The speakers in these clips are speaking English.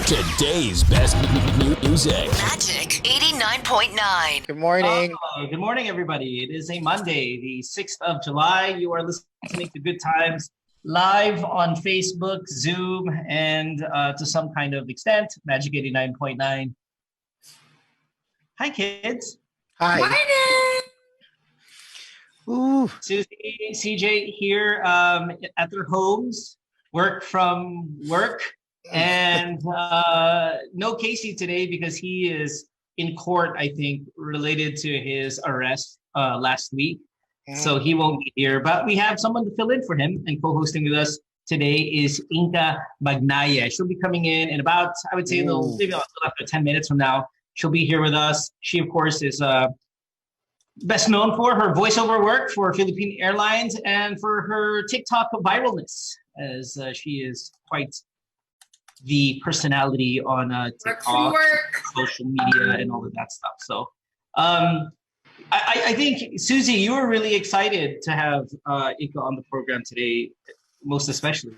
Today's best music. Magic 89.9. Good morning. Good morning, everybody. It is a Monday, the 6th of July. You are listening to Good Times live on Facebook, Zoom, and to some kind of extent, Magic 89.9. Hi, kids. Hi. Morning. Ooh. Susie, CJ here at their homes, work from work. And no Casey today because he is in court, I think, related to his arrest last week. So he won't be here. But we have someone to fill in for him, and co-hosting with us today is Inka Magnaye. She'll be coming in about, I would say, maybe after 10 minutes from now. She'll be here with us. She, of course, is best known for her voiceover work for Philippine Airlines and for her TikTok viralness, as she is quite the personality on TikTok, social media, and all of that stuff. So I think, Susie, you were really excited to have Inka on the program today, most especially.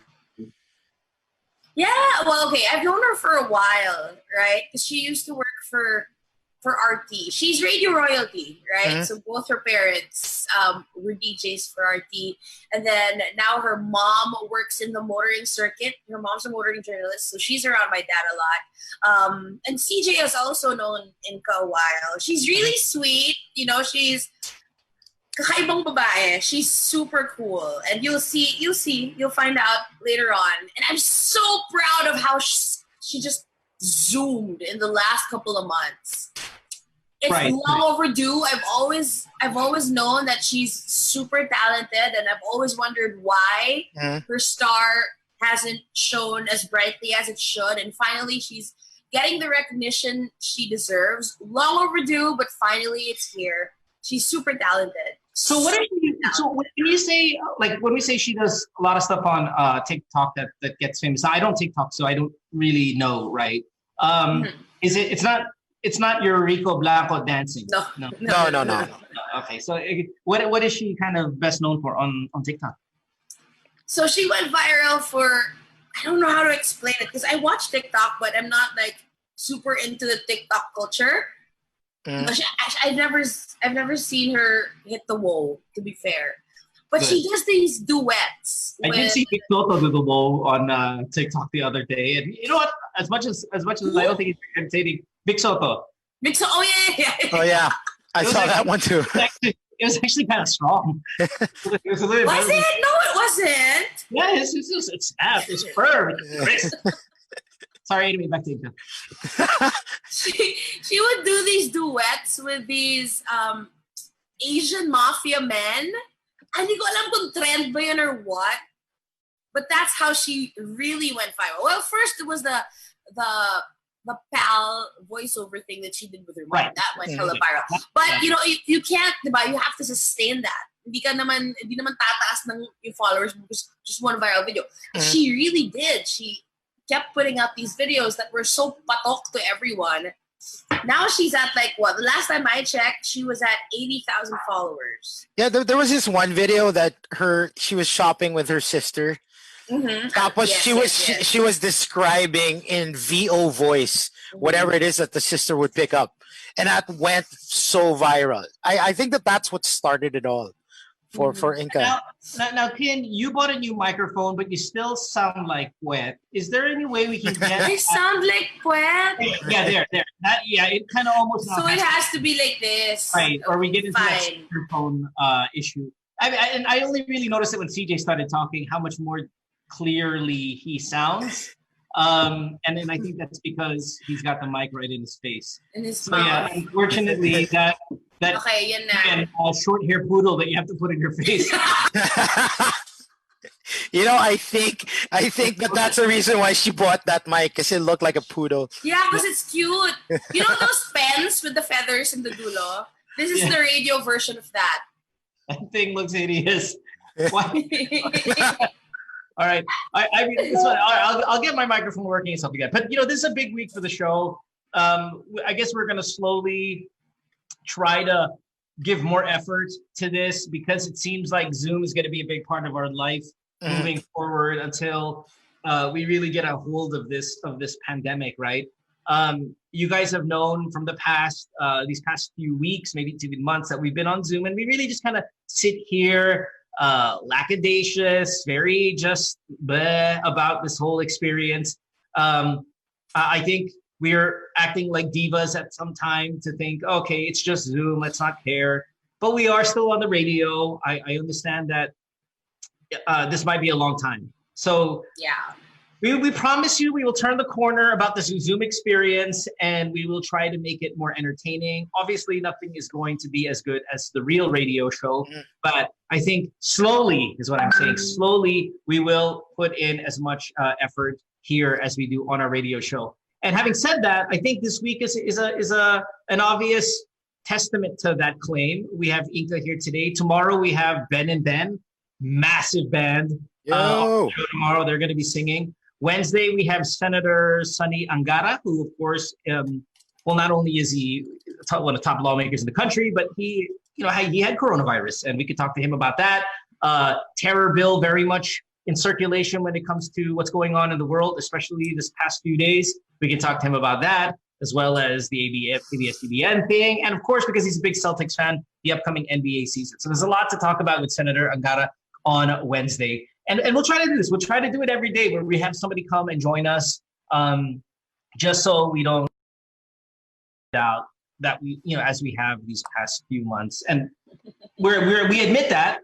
Yeah, well, okay, I've known her for a while, right? Because she used to work for RT. She's radio royalty, right? Mm-hmm. So both her parents were DJs for RT. And then now her mom works in the motoring circuit. Her mom's a motoring journalist, so she's around my dad a lot. And CJ has also known Inka a while. She's really sweet. You know, she's kakaibang babae. She's super cool. And you'll find out later on. And I'm so proud of how she just zoomed in the last couple of months. It's long overdue. I've always known that she's super talented, and I've always wondered why her star hasn't shone as brightly as it should. And finally, she's getting the recognition she deserves. Long overdue, but finally it's here. She's super talented. So what when you say, like, when we say she does a lot of stuff on TikTok that gets famous? I don't TikTok, so I don't really know, right? It's not your Rico Blanco dancing. No. Okay, so what is she kind of best known for on TikTok? So she went viral for, I don't know how to explain it because I watch TikTok, but I'm not like super into the TikTok culture. But I've never seen her hit the wall, to be fair. But she does these duets. I did see Big Soto do the wall on TikTok the other day, and you know what? As much as I don't think he's entertaining, Big Soto. Oh yeah. Oh yeah. I saw that one too. It was actually kind of strong. Was it? No, it wasn't. Yeah, it's snapped. It's firm. It's crisp. Sorry, anyway, back to Inka. She would do these duets with these Asian mafia men. Hindi ko alam kung trend ba yun or what. But that's how she really went viral. Well, first it was the pal voiceover thing that she did with her mom. Right. That went hella viral. But you know, you can't, diba? You have to sustain that. Hindi naman tataas ng yung followers because just one viral video. She really did. She kept putting out these videos that were so patok to everyone. Now she's at like what? The last time I checked, she was at 80,000 followers. Yeah, there was this one video that she was shopping with her sister. Tapos she was describing in VO voice whatever it is that the sister would pick up, and that went so viral. I think that's what started it all for Inka. Now, Ken, you bought a new microphone, but you still sound like wet. Is there any way we can get? I sound like wet. Yeah, there. It kind of almost. So it has to be like this, right? Or we get into that microphone issue. And I only really noticed it when CJ started talking how much more clearly he sounds. And then I think that's because he's got the mic right in his face. In his mouth. Yeah, unfortunately, that okay, yan na. Short hair poodle that you have to put in your face. You know, I think that's the reason why she bought that mic, because it looked like a poodle. Yeah, because it's cute. You know those pens with the feathers in the dulo? This is the radio version of that. That thing looks hideous. Why? All right. I mean, this one, I'll get my microphone working and stuff again. But, you know, this is a big week for the show. I guess we're going to slowly try to give more effort to this because it seems like Zoom is going to be a big part of our life moving forward until we really get a hold of this pandemic, right? You guys have known from the past these past few weeks, maybe even months, that we've been on Zoom, and we really just kind of sit here, lackadaisious, very just bleh about this whole experience. I think we're acting like divas at some time to think, okay, it's just Zoom, let's not care. But we are still on the radio. I understand that this might be a long time. So Yeah. we promise you we will turn the corner about this Zoom experience, and we will try to make it more entertaining. Obviously, nothing is going to be as good as the real radio show, but I think slowly is what I'm saying. Slowly, we will put in as much effort here as we do on our radio show. And having said that, I think this week is an obvious testament to that claim. We have Inka here today. Tomorrow we have Ben and Ben, massive band. On the show tomorrow, they're going to be singing. Wednesday, we have Senator Sonny Angara, who, of course, well, not only is he one of the top lawmakers in the country, but he had coronavirus, and we could talk to him about that. Terror bill very much in circulation when it comes to what's going on in the world, especially this past few days. We can talk to him about that, as well as the ABS-CBN thing, and of course, because he's a big Celtics fan, the upcoming NBA season. So there's a lot to talk about with Senator Angara on Wednesday. And we'll try to do this. We'll try to do it every day where we have somebody come and join us, just so we don't doubt that we, as we have these past few months. And we admit that,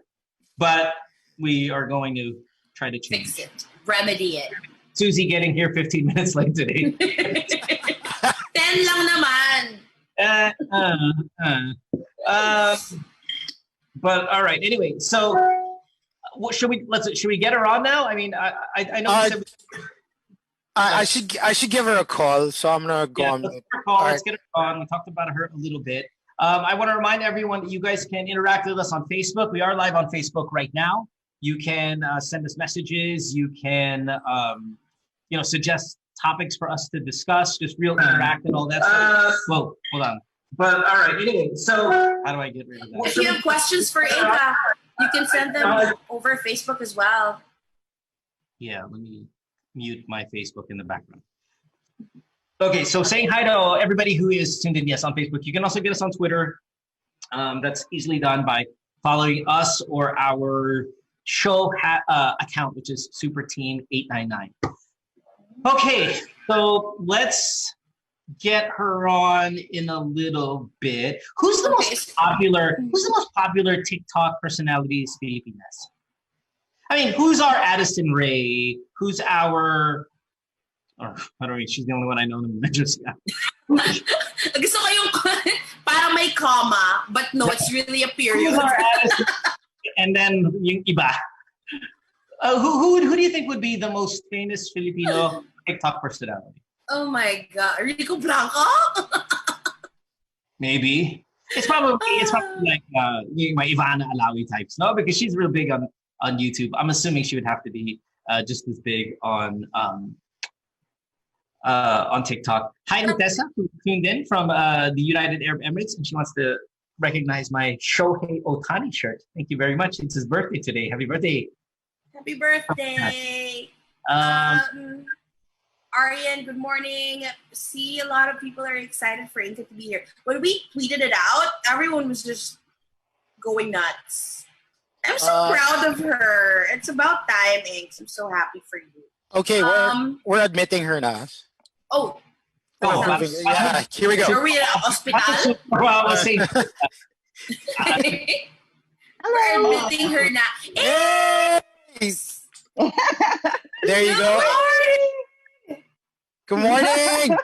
but we are going to try to change. Fix it. Remedy it. Susie getting here 15 minutes late today. 10 lang naman. But all right. Anyway, so should we get her on now? I mean, I know. I should give her a call, so I'm gonna go on. Let's get her on. We talked about her a little bit. I want to remind everyone that you guys can interact with us on Facebook. We are live on Facebook right now. You can send us messages. You can suggest topics for us to discuss. Just real interact and all that stuff. Whoa, hold on. But all right. Anyway, so how do I get rid of that? If you have questions for Inka, you can send them over Facebook as well. Yeah, let me mute my Facebook in the background. Okay, so saying hi to everybody who is tuned in, yes, on Facebook. You can also get us on Twitter. That's easily done by following us or our show account, which is SuperTeen899. Okay, so let's get her on in a little bit. Who's the most popular TikTok personalities Filipinas? I mean, who's our Addison Rae? Who's our I don't know, she's the only one I know in the just Gusto ko yung para may comma, but no, it's really a period. Who's our Addison? And then yung iba. Who do you think would be the most famous Filipino TikTok personality? Oh my God, Rico Blanco? Maybe. It's probably like my Ivana Alawi types, no? Because she's real big on YouTube. I'm assuming she would have to be just as big on TikTok. Hi, Tessa, who tuned in from the United Arab Emirates, and she wants to recognize my Shohei Ohtani shirt. Thank you very much. It's his birthday today. Happy birthday. Happy birthday. Arian, good morning. See, a lot of people are excited for Inka to be here. When we tweeted it out, everyone was just going nuts. I'm so proud of her. It's about time, Inks. I'm so happy for you. Okay, we're admitting her now. Yeah, here we go. Are we at a hospital? We're admitting her now. Hey! There you go. Good morning.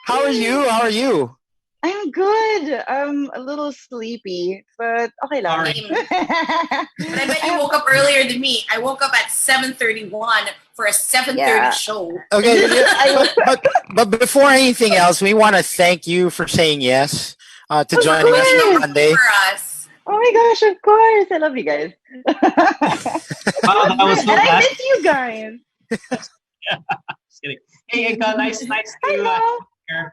How are you? I'm good. I'm a little sleepy, but okay lang. But I bet you woke up earlier than me. I woke up at 7:31 for a 7:30 show. Okay, but before anything else, we want to thank you for saying yes to joining us on Monday. For us. Oh my gosh, of course. I love you guys. That was so and I miss you guys. Just kidding. Hey, Inka, nice to here.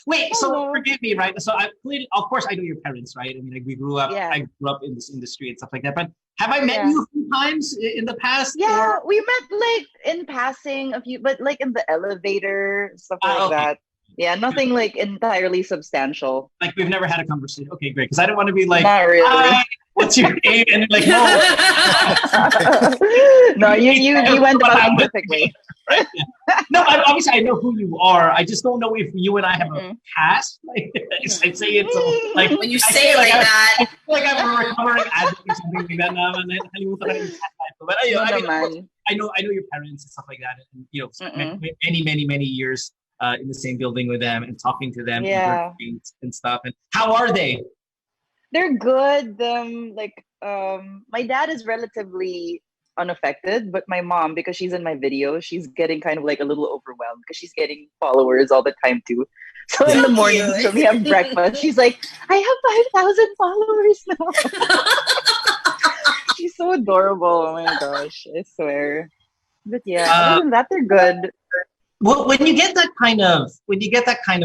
Wait, so forgive me, right? So of course I know your parents, right? I mean, like we grew up. Yeah. I grew up in this industry and stuff like that. But Have I met you a few times in the past? Yeah, or? we met like in passing a few, but like in the elevator, stuff like Okay. that. Yeah, nothing like entirely substantial. Like we've never had a conversation. Okay, great. Because I don't want to be like, Not really. hi, what's your name? And like, no. No, you went about it perfectly. Right? Yeah. No, obviously I know who you are. I just don't know if you and I have a past. Like I say it so like when you say it like that. I feel like I'm a recovering addict or something like that. But I know your parents and stuff like that, and you know, many years in the same building with them and talking to them and stuff. And how are they? They're good. My dad is relatively unaffected, but my mom, because she's in my video, she's getting kind of like a little overwhelmed because she's getting followers all the time too. So in the morning when we have breakfast, she's like, I have 5,000 followers now. She's so adorable. Oh my gosh, I swear. But yeah, other than that, they're good. Well, when you get that kind of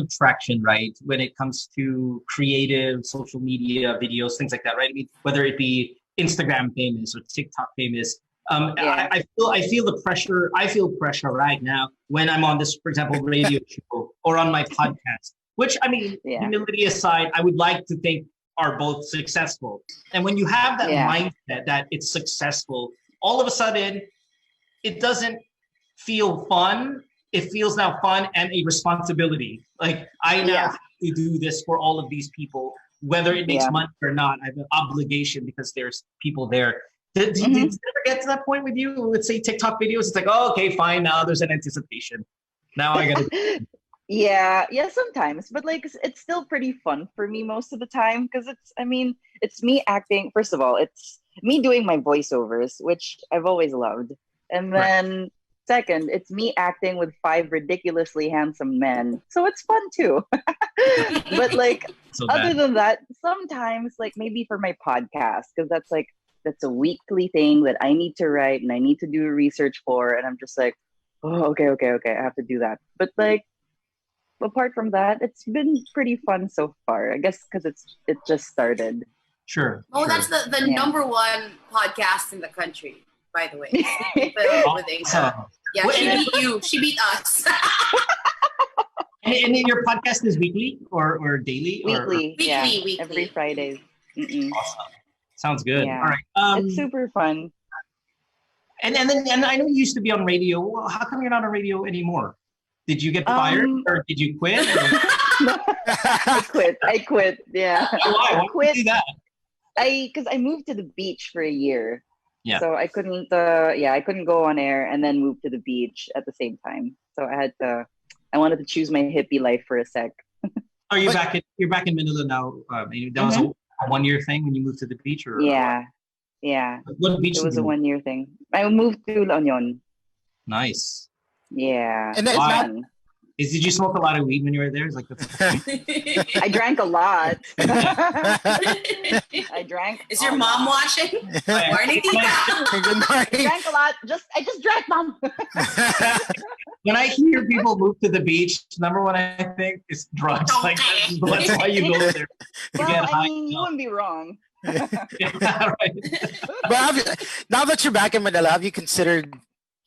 traction, right? When it comes to creative social media videos, things like that, right? I mean, whether it be Instagram famous or TikTok famous, I feel the pressure. I feel pressure right now when I'm on this, for example, radio show or on my podcast. Which I mean, humility aside, I would like to think are both successful. And when you have that mindset that it's successful, all of a sudden, it doesn't feel fun. It feels now fun and a responsibility. Like I now have to do this for all of these people, whether it makes money or not. I have an obligation because there's people there. Did you ever get to that point with you? Let's say TikTok videos. It's like, oh, okay, fine. Now there's an anticipation. Now I gotta. Yeah, sometimes, but like it's still pretty fun for me most of the time because it's me acting. First of all, it's me doing my voiceovers, which I've always loved, and then second, it's me acting with 5 ridiculously handsome men, so it's fun too. But like other than that, sometimes like maybe for my podcast because that's a weekly thing that I need to write and I need to do research for, and I'm just like, oh, okay, I have to do that. But like. Apart from that, it's been pretty fun so far. I guess because it just started. Sure. Oh, that's the number one podcast in the country, by the way. With Inka. Yeah, she beat you. She beat us. And your podcast is weekly or daily? Weekly. Weekly. Every Friday. Awesome. Sounds good. Yeah. All right. It's super fun. And I know you used to be on radio. Well, how come you're not on radio anymore? Did you get fired or did you quit? I quit. Yeah. Why? Why did you do that? Because I moved to the beach for a year. Yeah. So I couldn't. I couldn't go on air and then move to the beach at the same time. So I wanted to choose my hippie life for a sec. Are you back? You're back in Manila now. That was a 1-year thing when you moved to the beach, or yeah. What beach? It was a 1-year thing. I moved to La Union. Nice. Yeah. And that's fun. Did you smoke a lot of weed when you were there? Like I drank a lot. I drank. Is your mom watching? Morning, Tika. Good morning. I drank a lot. I just drank, Mom. When I hear people move to the beach, number one I think is drugs. Like that's why you go there to get high. You wouldn't be wrong. Yeah, right. But now that you're back in Manila, have you considered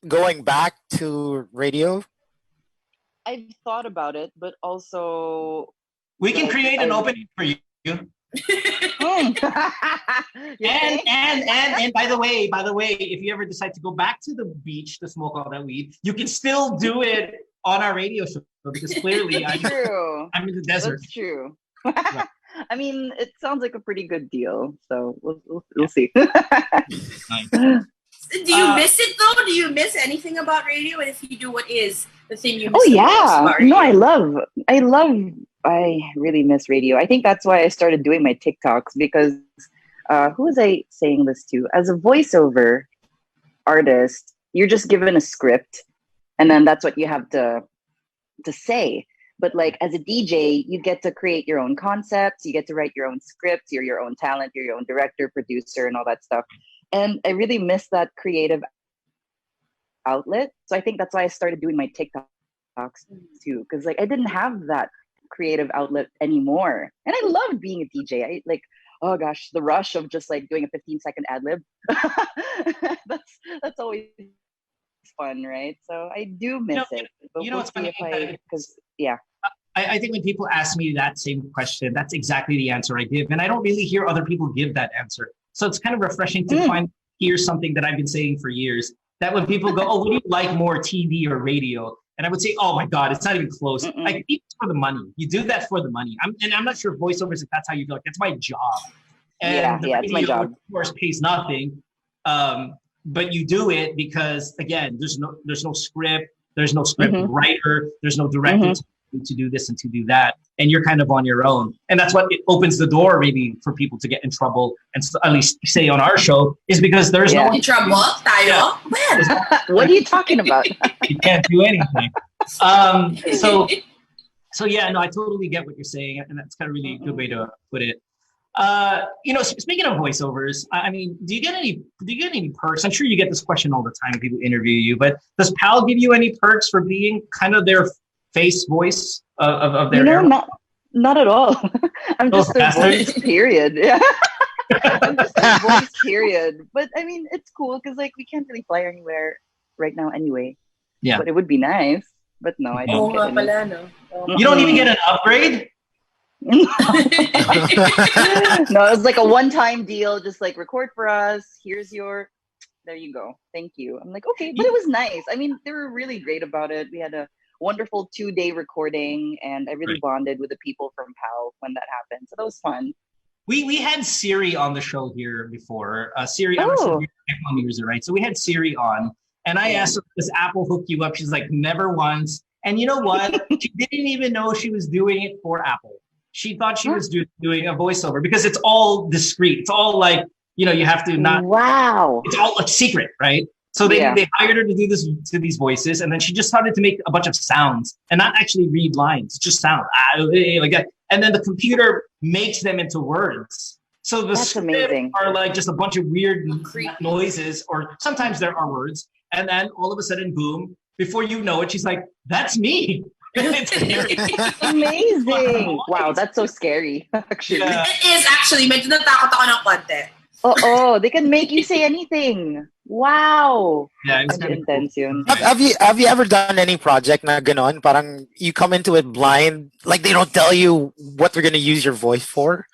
going back to radio? I've thought about it, but also we can create an opening for you. And by the way, if you ever decide to go back to the beach to smoke all that weed, you can still do it on our radio show because clearly I'm in the desert. That's true. I mean, it sounds like a pretty good deal, so we'll see. Nice. Do you miss it though? Do you miss anything about radio? And if you do, what is the thing you miss? Oh yeah, no, I really miss radio. I think that's why I started doing my TikToks because who was I saying this to? As a voiceover artist, you're just given a script, and then that's what you have to say. But like as a DJ, you get to create your own concepts. You get to write your own scripts. You're your own talent. You're your own director, producer, and all that stuff. And I really miss that creative outlet. So I think that's why I started doing my TikToks too. Because like I didn't have that creative outlet anymore. And I loved being a DJ. oh gosh, the rush of just like doing a 15-second ad lib. That's always fun, right? So I do miss it. But you know we'll what's see funny? because yeah. I think when people ask me that same question, that's exactly the answer I give. And I don't really hear other people give that answer. So it's kind of refreshing to hear something that I've been saying for years. That when people go, oh, what do you like more, TV or radio? And I would say, oh my God, it's not even close. Like, it's for the money. You do that for the money. I'm not sure if voiceovers, if that's how you feel. Like, that's my job. And the it's my radio, job. of course, pays nothing. But you do it because, again, there's no script. There's no script writer. There's no director to do this and to do that. And you're kind of on your own. And that's what it opens the door maybe for people to get in trouble. And so, at least say on our show, is because there's no in trouble. Tayo? When? What are you talking about? You can't do anything. So yeah, no, I totally get what you're saying. And that's kind of really a good way to put it. Speaking of voiceovers, I mean, do you get any perks? I'm sure you get this question all the time when people interview you, but does PAL give you any perks for being kind of their face voice of their not at all. I'm just their voice, period. Yeah. I'm just their voice, period. But I mean, it's cool because like we can't really fly anywhere right now anyway. Yeah. But it would be nice. But no, I don't get any. You don't even get an upgrade? No, it's like a one-time deal. Just like record for us. There you go. Thank you. I'm like, okay, but it was nice. I mean, they were really great about it. We had a wonderful 2-day recording, and I really bonded with the people from PAL when that happened. So that was fun. We had Siri on the show here before. Siri, I'm sure you're an iPhone user, right? So we had Siri on, and I asked her, does Apple hook you up? She's like, never once. And you know what? She didn't even know she was doing it for Apple. She thought she was doing a voiceover because it's all discreet. It's all like, you have to not. Wow. It's all like secret, right? So they hired her to do this to these voices, and then she just started to make a bunch of sounds and not actually read lines, just sound like that. And then the computer makes them into words. So the scripts are like just a bunch of weird noises, or sometimes there are words. And then all of a sudden, boom! Before you know it, she's like, "That's me." It's amazing! Wow, that's so scary. Actually, it is actually. Medyo natakot ako ng konti. Oh, they can make you say anything. Wow. Yeah, it's kind of intense yun. Have you ever done any project na ganon? Parang you come into it blind, like they don't tell you what they're gonna use your voice for?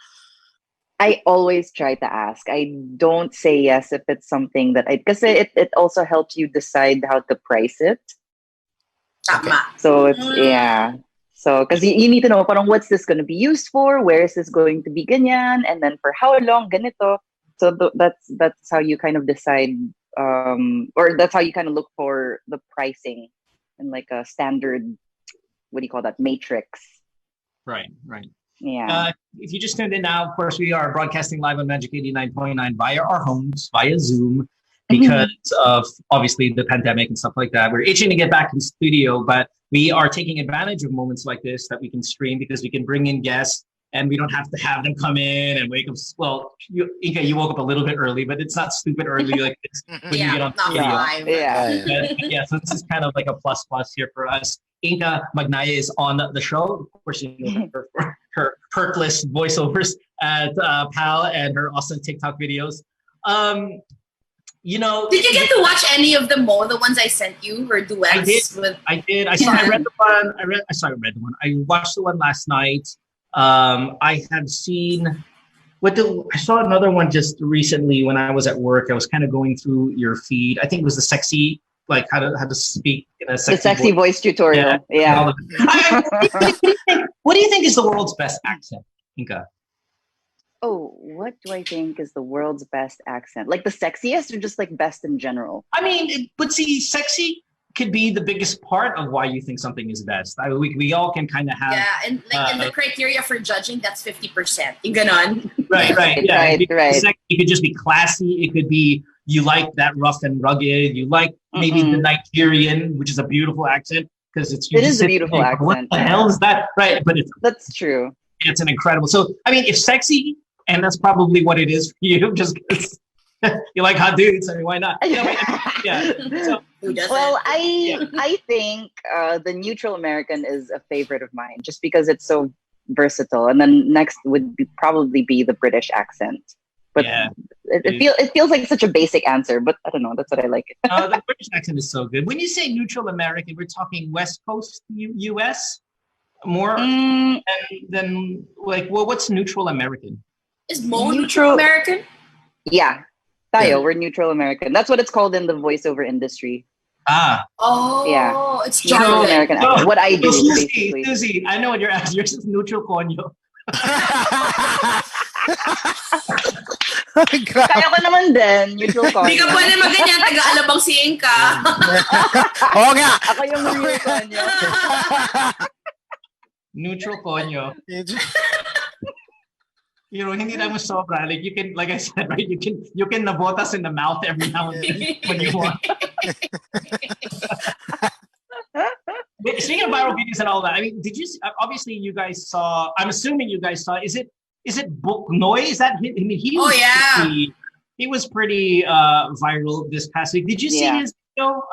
I always try to ask. I don't say yes if it's something that because it also helps you decide how to price it. Okay. So it's So because you need to know parang what's this going to be used for, where is this going to be ganyan, and then for how long ganito. So that's how you kind of decide, or that's how you kind of look for the pricing and like a standard, what do you call that, matrix. Right. Yeah. If you just tuned in now, of course, we are broadcasting live on Magic 89.9 via our homes, via Zoom, because of obviously the pandemic and stuff like that. We're itching to get back in the studio, but we are taking advantage of moments like this that we can stream because we can bring in guests and we don't have to have them come in and wake up. Well, Inka, you woke up a little bit early, but it's not stupid early like this when you get on the studio. So this is kind of like a plus here for us. Inka Magnaye is on the show. Of course, you know her perkless voiceovers at PAL and her awesome TikTok videos. Did you get to watch any of them more? The ones I sent you were duets. I did. I read the one. I watched the one last night. I had seen I saw another one just recently when I was at work. I was kind of going through your feed. I think it was the sexy, like how to speak in a sexy voice tutorial. Yeah. What do you think is the world's best accent, Inka? Oh, what do I think is the world's best accent? Like the sexiest or just like best in general? I mean, but see, sexy could be the biggest part of why you think something is best. We all can kind of have... Yeah, and like in the criteria for judging, that's 50%. Yung ganon. Right. Yeah, right. Sexy, it could just be classy. It could be you like that rough and rugged. You like maybe the Nigerian, which is a beautiful accent. Because it is a beautiful accent. What the hell is that? Right, but that's true. It's an incredible... So, I mean, if sexy... And that's probably what it is for you, just because you like hot dudes. I mean, why not? So, well, I think the neutral American is a favorite of mine, just because it's so versatile. And then next would probably be the British accent. But Yeah. it feels like such a basic answer, but I don't know. That's what I like. The British accent is so good. When you say neutral American, we're talking West Coast U.S. more than like, well, what's neutral American? Is Mo neutral American? Yeah. Tayo, we're neutral American. That's what it's called in the voiceover industry. Ah. Oh, yeah. It's neutral American accent. What I do, basically. Susie, I know what you're asking. Yours is neutral konyo. Kaya ko naman din, neutral konyo. Hindi ka pwede maganyan, taga-alabang si Inka. Oo nga. Ako yung real konyo. Neutral konyo. You know, hindi naman sobra. Like you can, like I said, right? You can nabotas in the mouth every now and then when you want. Speaking of viral videos and all that, I mean, did you? Obviously, you guys saw. I'm assuming you guys saw. Is it Magnaye? Is that him? I mean, he was pretty viral this past week. Did you see his video,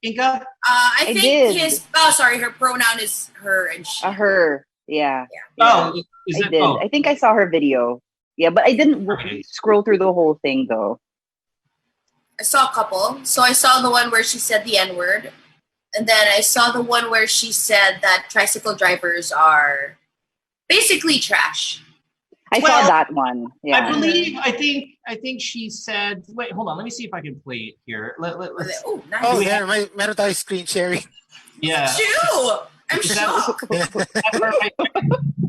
Inka? I think his. Oh, sorry. Her pronoun is her and she. Her. Yeah. Oh, I did. I think I saw her video. Yeah, but I didn't scroll through the whole thing though. I saw a couple. So I saw the one where she said the N-word. And then I saw the one where she said that tricycle drivers are basically trash. I saw that one. Yeah. I think she said, wait, hold on. Let me see if I can play it here. Let's, oh, nice. Oh, yeah. Meron tayo screen sharing. Yeah. Chew! I'm shocked.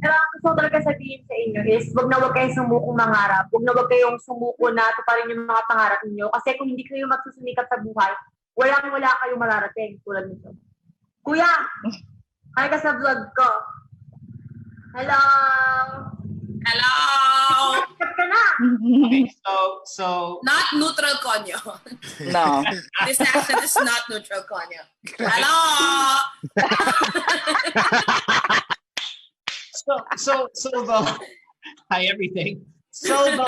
Pero ang gusto ko talaga sabihin sa inyo is, wag kayong sumukong mangarap. Wag kayong sumuko na tuparin yung mga pangarap niyo. Kasi kung hindi kayo magsusumikap sa buhay, wala kayong mararating tulad nito. Kuya, kaya ka sa vlog ko. Hello? Hello? Sikat ka na. Okay, so not neutral konyo. No. This accent is not neutral konyo. Hello? so the hi everything. So the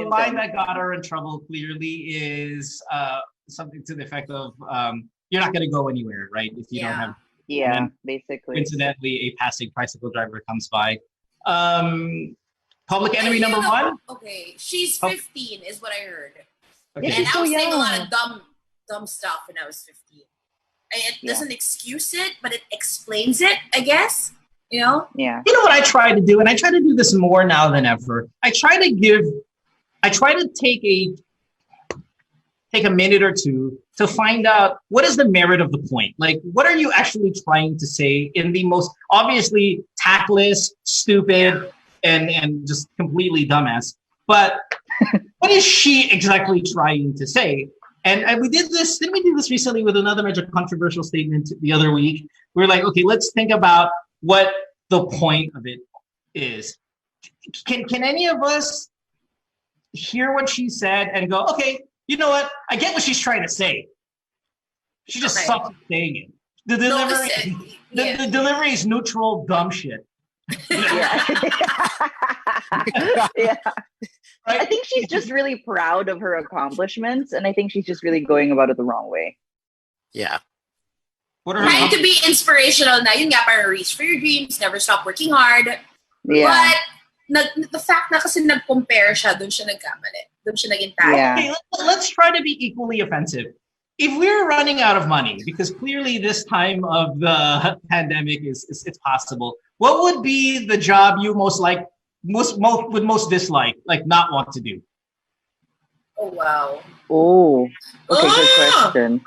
line that got her in trouble clearly is something to the effect of you're not going to go anywhere, right? If you don't have basically. Incidentally, a passing tricycle driver comes by. Public enemy number one. Okay, she's 15 is what I heard. Okay. And I was saying a lot of dumb stuff when I was 15. It doesn't excuse it, but it explains it, I guess. You know? Yeah. You know what I try to do, and I try to do this more now than ever. I try to take a minute or two to find out what is the merit of the point. Like, what are you actually trying to say in the most obviously tactless, stupid, and just completely dumbass? But what is she exactly trying to say? And we did this. Didn't we do this recently with another major controversial statement the other week? We were like, okay, let's think about what the point of it is. Can any of us hear what she said and go, okay, you know what? I get what she's trying to say. She just sucks at saying it. The delivery is neutral dumb shit. Yeah. Yeah. Right? I think she's just really proud of her accomplishments, and I think she's just really going about it the wrong way. Yeah. Trying to be inspirational na, yun nga, para reach for your dreams, never stop working hard. Yeah. But the fact na kasi nag-compare siya, dun siya nagkamali. Dun siya naging tayo. Yeah. Okay, let's try to be equally offensive. If we're running out of money, because clearly this time of the pandemic it's possible, what would be the job you would most dislike, like not want to do? Oh, wow. Oh, okay, good question.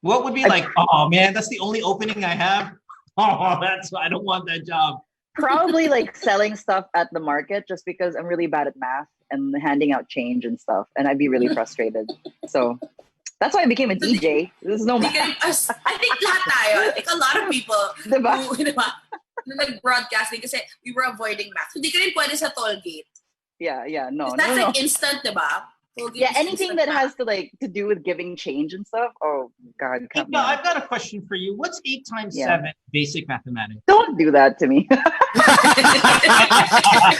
What would be like, oh man, that's the only opening I have? Oh, I don't want that job. Probably like selling stuff at the market, just because I'm really bad at math and handing out change and stuff, and I'd be really frustrated. So that's why I became a DJ. There's no math. I think lahat tayo. I think a lot of people who, diba, nag-broadcasting kasi we were avoiding math. Hindi ka rin pwede sa toll gate. Yeah, no. That's like instant, diba? Yeah, anything that has to do with giving change and stuff. Oh God, Inka, I've got a question for you. What's 8 times 7 basic mathematics? Don't do that to me.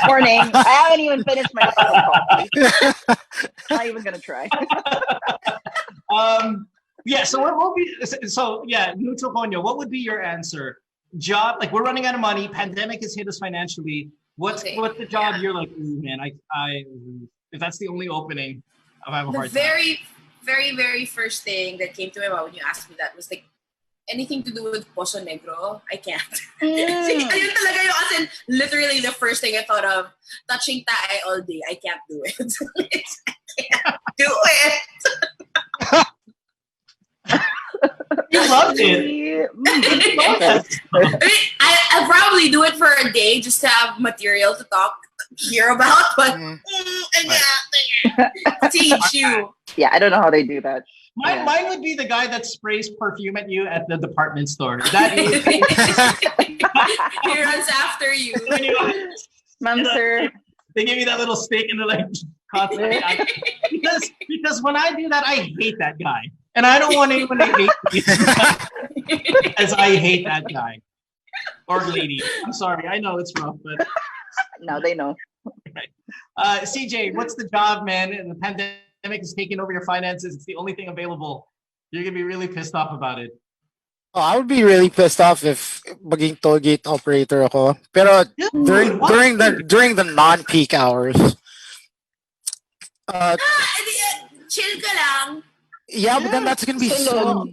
Morning. I haven't even finished my coffee. Not even gonna try. Yeah. So what will be? So yeah, neutral konyo. What would be your answer? job? Like we're running out of money. Pandemic has hit us financially. What's the job you're like, ooh, man? I if that's the only opening, I have a hard time. Very, very, very first thing that came to my mind when you asked me that was like anything to do with Poso Negro. I can't. Ayun talaga yung, as in, literally the first thing I thought of, touching tae all day. I can't do it. I can't do it. You loved it. I mean, I'll probably do it for a day just to have material to talk here about, but teach you. Yeah, I don't know how they do that. Mine would be the guy that sprays perfume at you at the department store. That is. He runs after you. Ma'am, sir. They give you that little stick and they're like, constantly. Because when I do that, I hate that guy. And I don't want anyone to hate me as I hate that guy or lady. I'm sorry. I know it's rough, but now they know. Right. CJ, what's the job, man? And the pandemic is taking over your finances. It's the only thing available. You're gonna be really pissed off about it. Oh, I would be really pissed off if maging toll gate operator ako. Pero during the non-peak hours. Chill ka lang. Yeah, but then that's gonna be so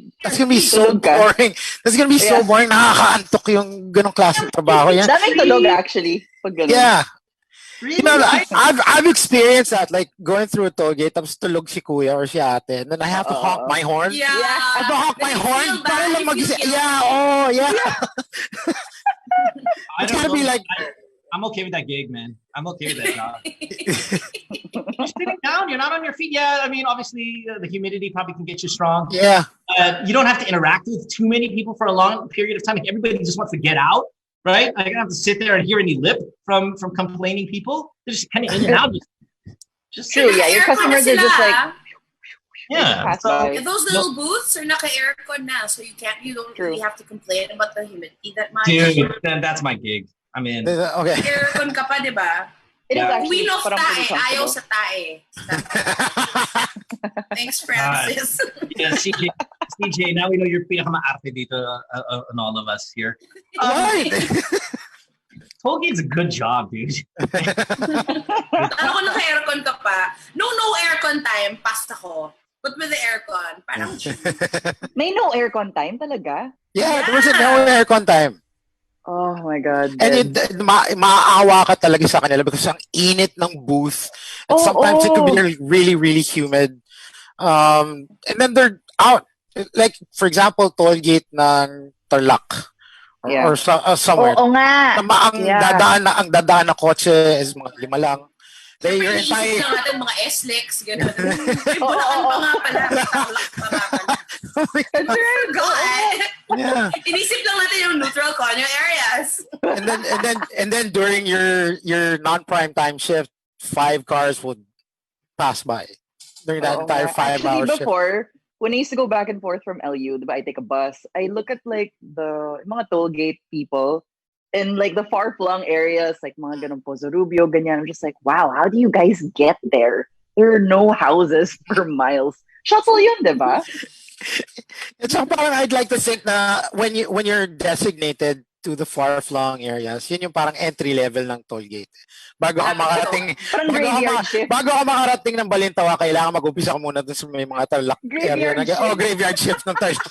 boring. That's gonna be so boring. Nakakaantok yung ganong klaseng trabaho yan. Daming tulog actually. Pag ganun. Yeah. Really? You know, I've experienced that, like going through a toll gate, tapos tulog si kuya or si ate, and then I have to honk my horn. Yeah. I have to honk my horn. Para lang It's gotta be like. I'm okay with that gig, man. I'm okay with that job. You're sitting down. You're not on your feet. Yeah, I mean, obviously, the humidity probably can get you strong. Yeah. You don't have to interact with too many people for a long period of time. Like everybody just wants to get out, right? I don't have to sit there and hear any lip from complaining people. They're just kind of in and out. Just true. Yeah, your customers are just like. Yeah. So, those little booths are naka-aircon na, so you don't really have to complain about the humidity that much. Dude, then that's my gig. I'm in. Okay. Aircon ka pa, di ba? It is actually Queen of parang pretty tae, ayaw comfortable. sa tae. Thanks, Francis. Yeah, CJ, now we know you're pinakamaarte dito on all of us here. Right. Tollgate's a good job, dude. Ano kung naka-aircon ka pa? No aircon time, pasta ko. But with the aircon, parang May no aircon time talaga? Yeah, there was no aircon time. Oh my God. And maaawa ka talaga sa kanila because ang init ng booth. And sometimes it could be really, really humid. And then they're out. Like, for example, toll gate ng Tarlac. Or somewhere. Oo nga. Ang dadaan na kotse is mga 5 lang. Your entire... Iisip natin mga S-Lex, gano'n. Bulacan pa nga pala. Tarlac pa nga pala. Yeah. Inisip lang natin yung neutral corner areas. and then during your non-prime time shift, 5 cars would pass by during that entire 5-hour shift. Before, when I used to go back and forth from LU, I take a bus, I look at like the mga toll gate people in like the far-flung areas, like mga ganun Pozo Rubio, ganyan. I'm just like, wow, how do you guys get there? There are no houses for miles. Shuttle yun, diba? It's parang I'd like to think na when you're designated to the far-flung areas, yun yung parang entry level ng toll gate. Bago ka makarating ng Balintawa, kailangan mag-umpisa ka muna dun sa may mga Tarlac area. Graveyard shift ng Tarlac.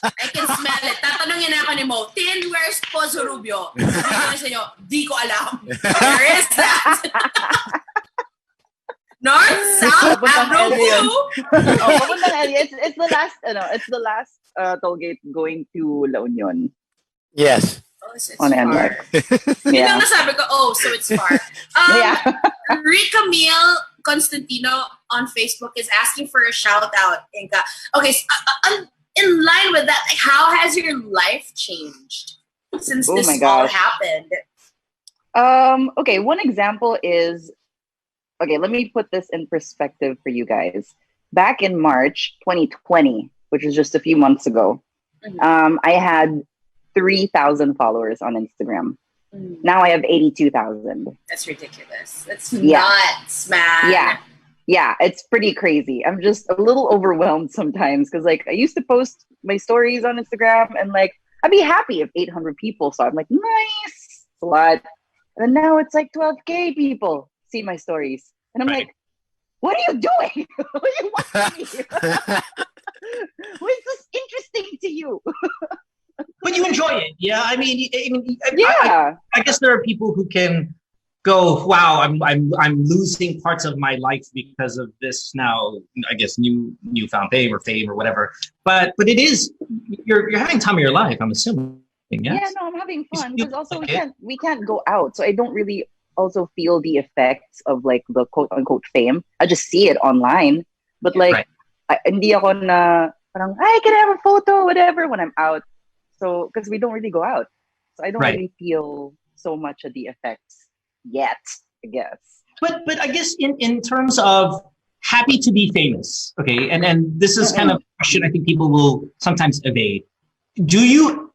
I can smell it. Tatanungin na ako ni Mo, Tin, where's Pozo Rubio? Sabi ko sa inyo, di ko alam. Where is that? North, South, no clue. It's the last toll gate going to La Union. Yes. Oh, so it's On far. Enmark. Yun lang nasabi ko, so it's far. Camille Constantino on Facebook is asking for a shout out, Inka. Okay, so, in line with that, like, how has your life changed since this all happened? Okay, one example is, okay, let me put this in perspective for you guys. Back in March 2020, which was just a few months ago, I had 3,000 followers on Instagram. Now I have 82,000. That's ridiculous. That's nuts, man. Yeah, it's pretty crazy. I'm just a little overwhelmed sometimes because like I used to post my stories on Instagram and like I'd be happy if 800 people saw it. I'm like, nice, it's a lot. And then now it's like 12K people see my stories. And I'm like, what are you doing? What do you want me? Why is this interesting to you? But you enjoy it, yeah. I mean, Yeah. I guess there are people who can go, wow, I'm losing parts of my life because of this now. I guess newfound fame or whatever. But it is you're having time of your life. I'm assuming. Yes? Yeah, no, I'm having fun because also we can't go out, so I don't really also feel the effects of like the quote unquote fame. I just see it online, but like hindi ako na parang I can have a photo, whatever when I'm out. So because we don't really go out, so I don't really feel so much of the effects yet, I guess. But I guess in terms of happy to be famous, okay, and this is kind of a question I think people will sometimes evade. Do you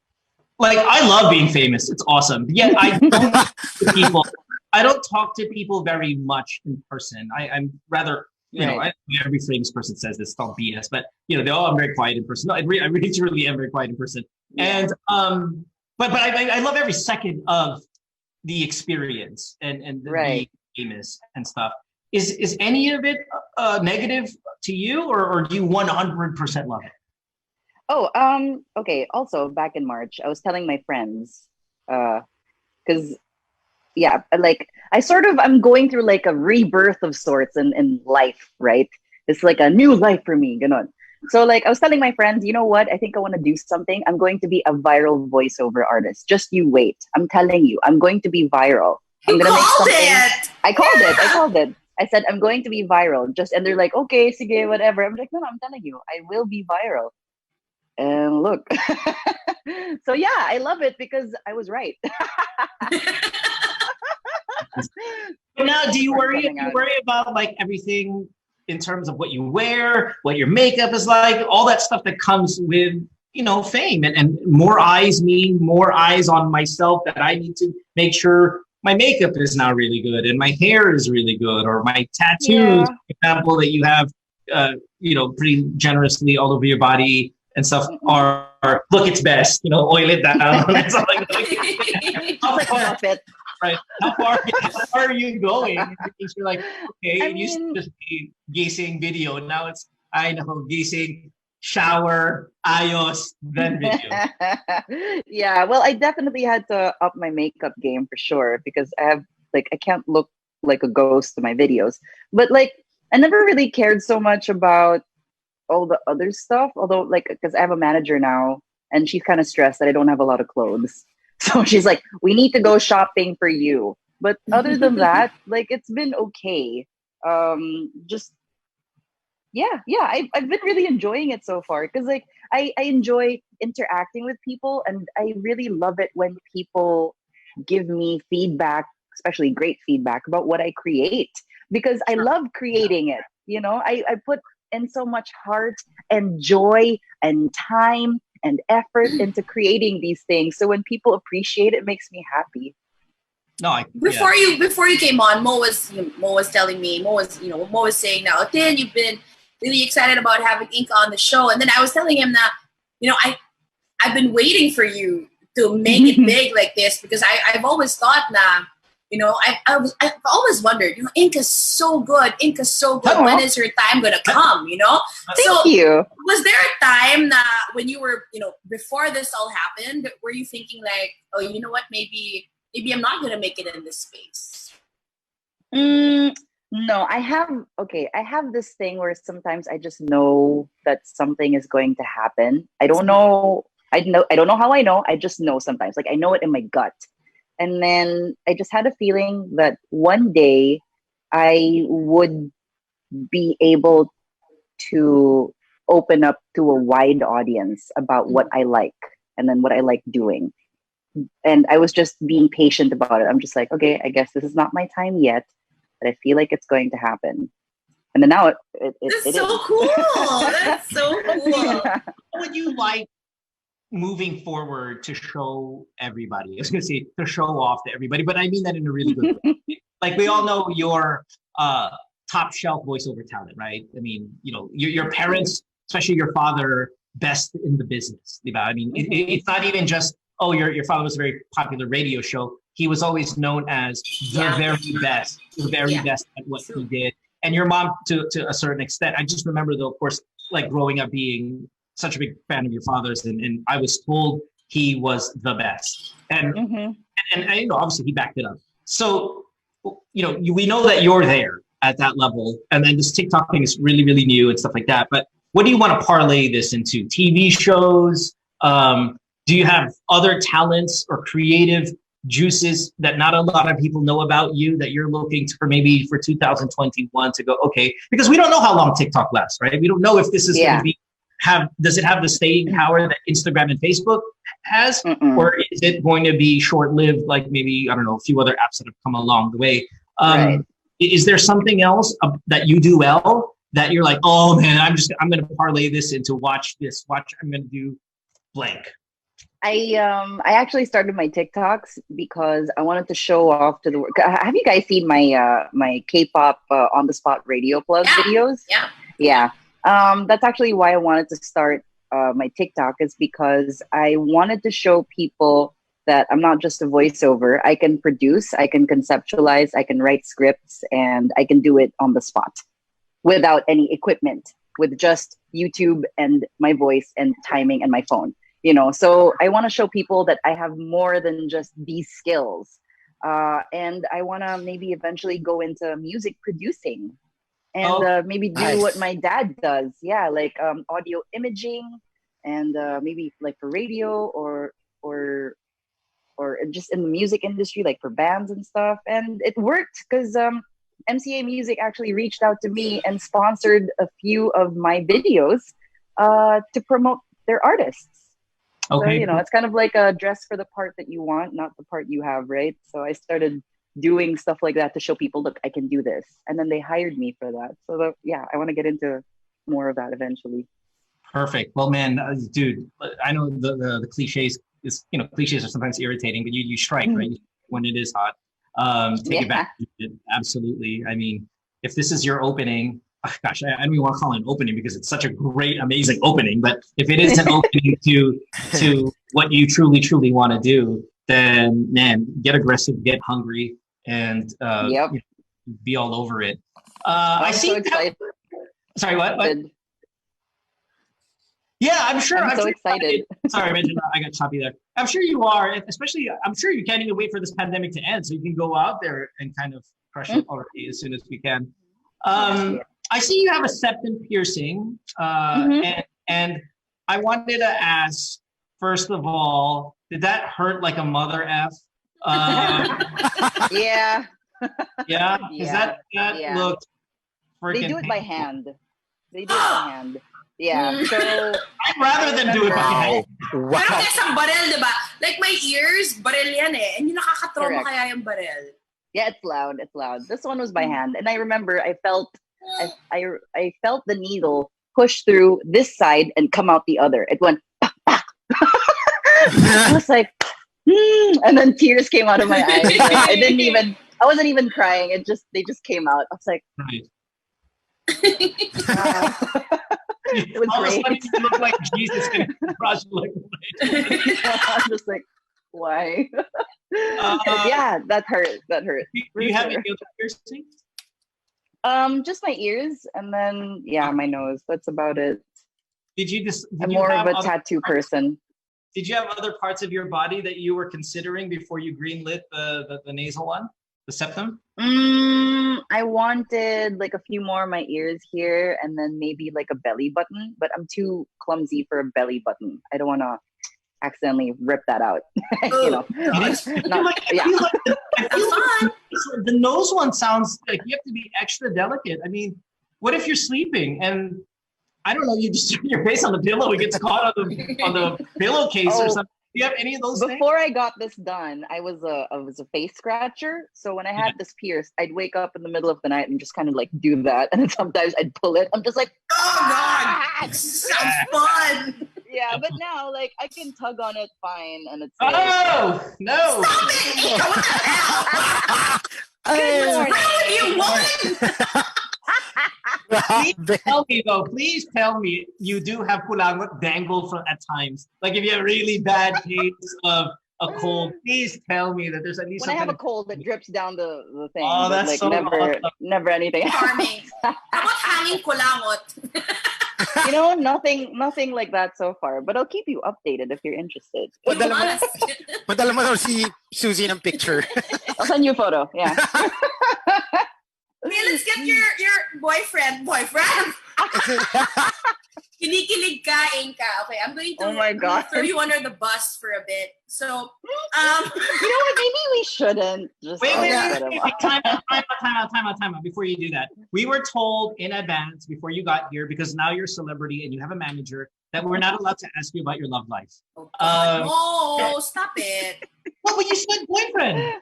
like? I love being famous; it's awesome. Yet I don't talk to people. I don't talk to people very much in person. I'm rather, you know, every famous person says this, it's called BS, but you know, I'm very quiet in person. No, I really truly am very quiet in person. Yeah. And but I love every second of the experience and being famous and stuff. Is any of it negative to you, or do you 100% love it? Oh, okay. Also, back in March, I was telling my friends, because yeah, like I'm going through like a rebirth of sorts in life, right? It's like a new life for me, ganon. So like I was telling my friends, you know what? I think I want to do something. I'm going to be a viral voiceover artist. Just you wait. I'm telling you, I'm going to be viral. I'm gonna make something. I called it. I said I'm going to be viral. And they're like, okay, sige, whatever. I'm like, no, I'm telling you, I will be viral. And look. So yeah, I love it because I was right. Now, do you worry about like everything in terms of what you wear, what your makeup is like, all that stuff that comes with, you know, fame and more eyes mean more eyes on myself, that I need to make sure my makeup is now really good and my hair is really good, or my tattoos, for example, that you have, you know, pretty generously all over your body and stuff are look its best, you know, oil it down. And stuff like that. Right. How far are you going? You're like, okay, it used to just be gising video. Now it's, I know, gising, shower, ayos, then video. Yeah, well, I definitely had to up my makeup game for sure because I can't look like a ghost in my videos. But like, I never really cared so much about all the other stuff. Although, like, because I have a manager now and she's kind of stressed that I don't have a lot of clothes. So she's like, we need to go shopping for you. But other than that, like, it's been okay. Just, I've been really enjoying it so far. Because, like, I enjoy interacting with people. And I really love it when people give me feedback, especially great feedback about what I create. Because I love creating it. You know, I put in so much heart and joy and time and effort into creating these things. So when people appreciate it, it makes me happy. No, before you came on, Mo was telling me, Mo was saying now, Tin, you've been really excited about having Inka on the show. And then I was telling him that, you know, I've been waiting for you to make it big like this, because I've always thought that, you know, I've always wondered, you know, Inka's so good. Oh. When is her time gonna come? You know. Thank you. Was there a time that when you were, you know, before this all happened, were you thinking like, oh, you know what, maybe I'm not gonna make it in this space? No, I have this thing where sometimes I just know that something is going to happen. I don't know how I know. I just know sometimes. Like I know it in my gut. And then I just had a feeling that one day I would be able to open up to a wide audience about what I like and then what I like doing. And I was just being patient about it. I'm just like, okay, I guess this is not my time yet, but I feel like it's going to happen. And then now That's so cool. That's so cool. What would you like moving forward to show everybody? I was going to say to show off to everybody, but I mean that in a really good way. Like we all know your top shelf voiceover talent, right? I mean, you know, your parents, especially your father, best in the business. Diba? I mean, it's not even just, oh, your father was a very popular radio show. He was always known as the very best, at what he did. And your mom, to a certain extent, I just remember though, of course, like growing up being such a big fan of your father's, and I was told he was the best. And you know, obviously he backed it up. So, you know, we know that you're there at that level, and then this TikTok thing is really, really new and stuff like that. But what do you want to parlay this into? TV shows? Do you have other talents or creative juices that not a lot of people know about you that you're looking to, for maybe for 2021 to go, okay, because we don't know how long TikTok lasts, right? We don't know if this is going to be, does it have the staying power that Instagram and Facebook has, or is it going to be short-lived, like maybe, I don't know, a few other apps that have come along the way? Is there something else that you do well that you're like, oh man, I'm going to parlay this into I'm going to do blank? I actually started my TikToks because I wanted to show off to the world. Have you guys seen my my K-pop on the spot radio plug videos? Yeah. That's actually why I wanted to start my TikTok, is because I wanted to show people that I'm not just a voiceover. I can produce, I can conceptualize, I can write scripts, and I can do it on the spot without any equipment, with just YouTube and my voice and timing and my phone. You know, so I want to show people that I have more than just these skills. And I want to maybe eventually go into music producing and maybe do what my dad does. Yeah, like audio imaging, and maybe like for radio or just in the music industry, like for bands and stuff. And it worked because MCA Music actually reached out to me and sponsored a few of my videos to promote their artists. Okay. So, you know, it's kind of like a dress for the part that you want, not the part you have, right? So I started doing stuff like that to show people, look, I can do this. And then they hired me for that. So I want to get into more of that eventually. Perfect. Well, man, dude, I know the cliches is, you know, cliches are sometimes irritating, but you strike, right? When it is hot. Take it back. Absolutely. I mean, if this is your opening, gosh, I don't even want to call it an opening because it's such a great, amazing opening. But if it is an opening to what you truly, truly want to do, then man, get aggressive, get hungry, and you know, be all over it. I see. So excited. Sorry, what? Yeah, I'm sure. I'm so excited. Sorry, I got choppy there. I'm sure you are, especially. I'm sure you can't even wait for this pandemic to end, so you can go out there and kind of crush it already as soon as we can. I see you have a septum piercing, and I wanted to ask, first of all, did that hurt like a mother F? Yeah. Yeah? Because that looked freaking They do it by painful. hand. They do it by hand. Yeah. So I'd rather than do it by hand. Pero kasi sa barel, diba? Like my ears, barel yan eh. And yung nakakatrauma kaya yung barel. Yeah, it's loud. It's loud. This one was by hand. And I remember I felt the needle push through this side and come out the other. It went bah, bah. I was like, and then tears came out of my eyes. Like, I wasn't even crying. They just came out. I was like, right. It was all great. of a sudden you look like Jesus and Raj like I'm just like, why? Yeah, that hurt. That hurt. Do you have any other piercings? Just my ears, and then my nose. That's about it. I'm more of a tattoo person. Did you have other parts of your body that you were considering before you greenlit the nasal one, the septum? I wanted like a few more of my ears here, and then maybe like a belly button. But I'm too clumsy for a belly button. I don't want to accidentally rip that out. You know, I feel like the nose one sounds like you have to be extra delicate. I mean, what if you're sleeping and I don't know, you just turn your face on the pillow, it gets caught on the pillowcase or something. Do you have any of those things? Before I got this done, I was a face scratcher. So when I had this pierced, I'd wake up in the middle of the night and just kind of like do that. And then sometimes I'd pull it. I'm just like, oh God, sounds fun. Yeah, but now like I can tug on it fine, and it's no! Stop it! What the hell? Good morning. You woman. Please tell me though. Please tell me you do have kulangot dangle from at times. Like if you have a really bad case of a cold, please tell me that there's at least. When I have a cold, it drips down the thing. Oh, that's like so never anything. Charming. How about hanging kulangot? You know, nothing like that so far. But I'll keep you updated if you're interested. Padala mo daw si Susie ng picture. I'll send you a photo. Yeah. Okay, let's get your boyfriend. Kinikilig ka, Inka. Okay, I'm going to Oh my God. throw you under the bus for a bit. So, You know what? Maybe we shouldn't just. Wait, upset him. time out. Before you do that, we were told in advance before you got here, because now you're a celebrity and you have a manager, that we're not allowed to ask you about your love life. no, stop it. Well, but you said boyfriend.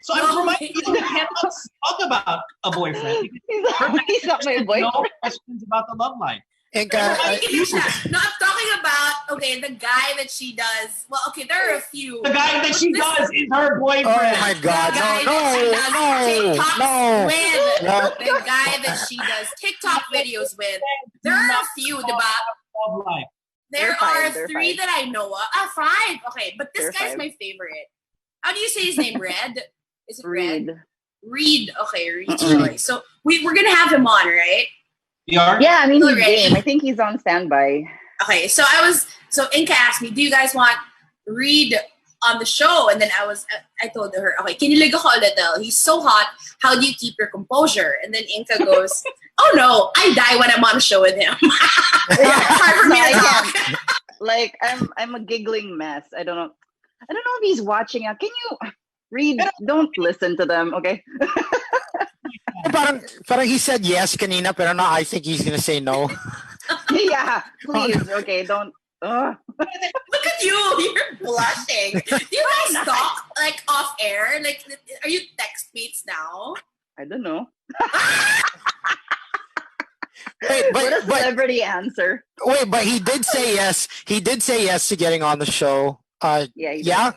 So I'm reminding you, you cannot talk about a boyfriend. He's not my boyfriend. No questions about the love life. Inka, No, I'm talking about, the guy that she does. Well, okay, there are a few. The guy that she does is her boyfriend. oh my God, The guy that no. The guy that she does TikTok videos with. There are a few, diba? Love life. There are three that I know of. 5. Okay, but this They're guy's 5. my favorite. How do you say his name? Red? Is it Read. Red? Read. Okay, Read Choi. So we're going to have him on, right? You are? Yeah, I mean, he's Already. game. I think he's on standby. Okay, so Inka asked me, do you guys want Read on the show? And then I told her, okay, kinilig ako a little. He's so hot. How do you keep your composure? And then Inka goes, oh no, I die when I'm on a show with him. Hard for me to talk. Like, I'm a giggling mess. I don't know if he's watching. Can you Read? Don't listen to them, okay? Parang he said yes kanina, pero no, I think he's gonna say no. Yeah, please. Okay, don't. Look at you. You're blushing. Do you guys talk like off air? Like, are you text mates now? I don't know. Wait, What a but celebrity answer. wait, but he did say yes. He did say yes to getting on the show. Yeah. Yeah.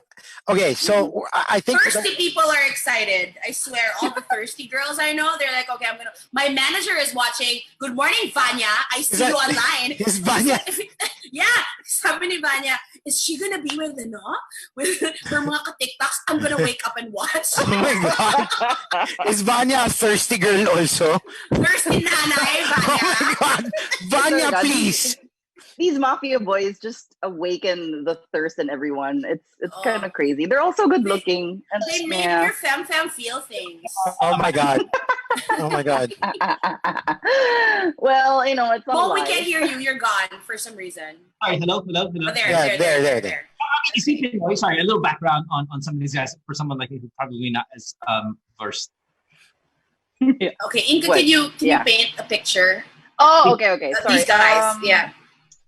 Okay, so I think Thirsty people are excited. I swear, all the thirsty girls I know, they're like, okay, my manager is watching. Good morning, Vanya. I see you online. Is Vanya? Yeah, sabi ni Vanya, is she gonna be with with her mga ka-TikToks? I'm gonna wake up and watch. Oh my God. Is Vanya a thirsty girl also? Thirsty nanay, Vanya. Oh my God. Vanya, God. please. These mafia boys just awaken the thirst in everyone. It's Oh. kind of crazy. They're also good looking. And They make yeah. your femme feel things. Oh my God. Oh my God. Well, you know, it's not Well, we live. can't hear you. You're gone for some reason. Sorry, hello. Oh, there, Yeah, there. Sorry, a little background on some of these guys for someone like me who probably not as versed. Okay, Inka, What? can you Yeah. paint a picture Oh, okay. of Sorry. these guys? Yeah.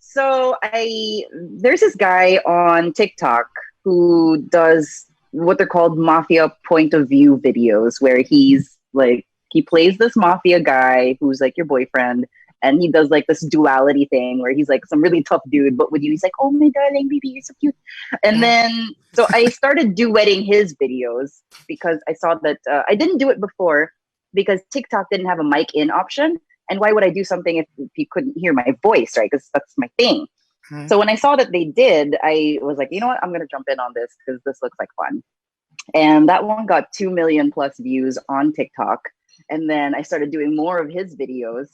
So there's this guy on TikTok who does what they're called mafia point of view videos, where he's like, he plays this mafia guy who's like your boyfriend, and he does like this duality thing where he's like some really tough dude, but with you, he's like, oh my darling, baby, you're so cute. And then, so I started duetting his videos because I saw that I didn't do it before because TikTok didn't have a mic in option. And why would I do something if you couldn't hear my voice, right? Because that's my thing. So when I saw that they did, I was like, you know what? I'm going to jump in on this because this looks like fun. And that one got 2 million plus views on TikTok. And then I started doing more of his videos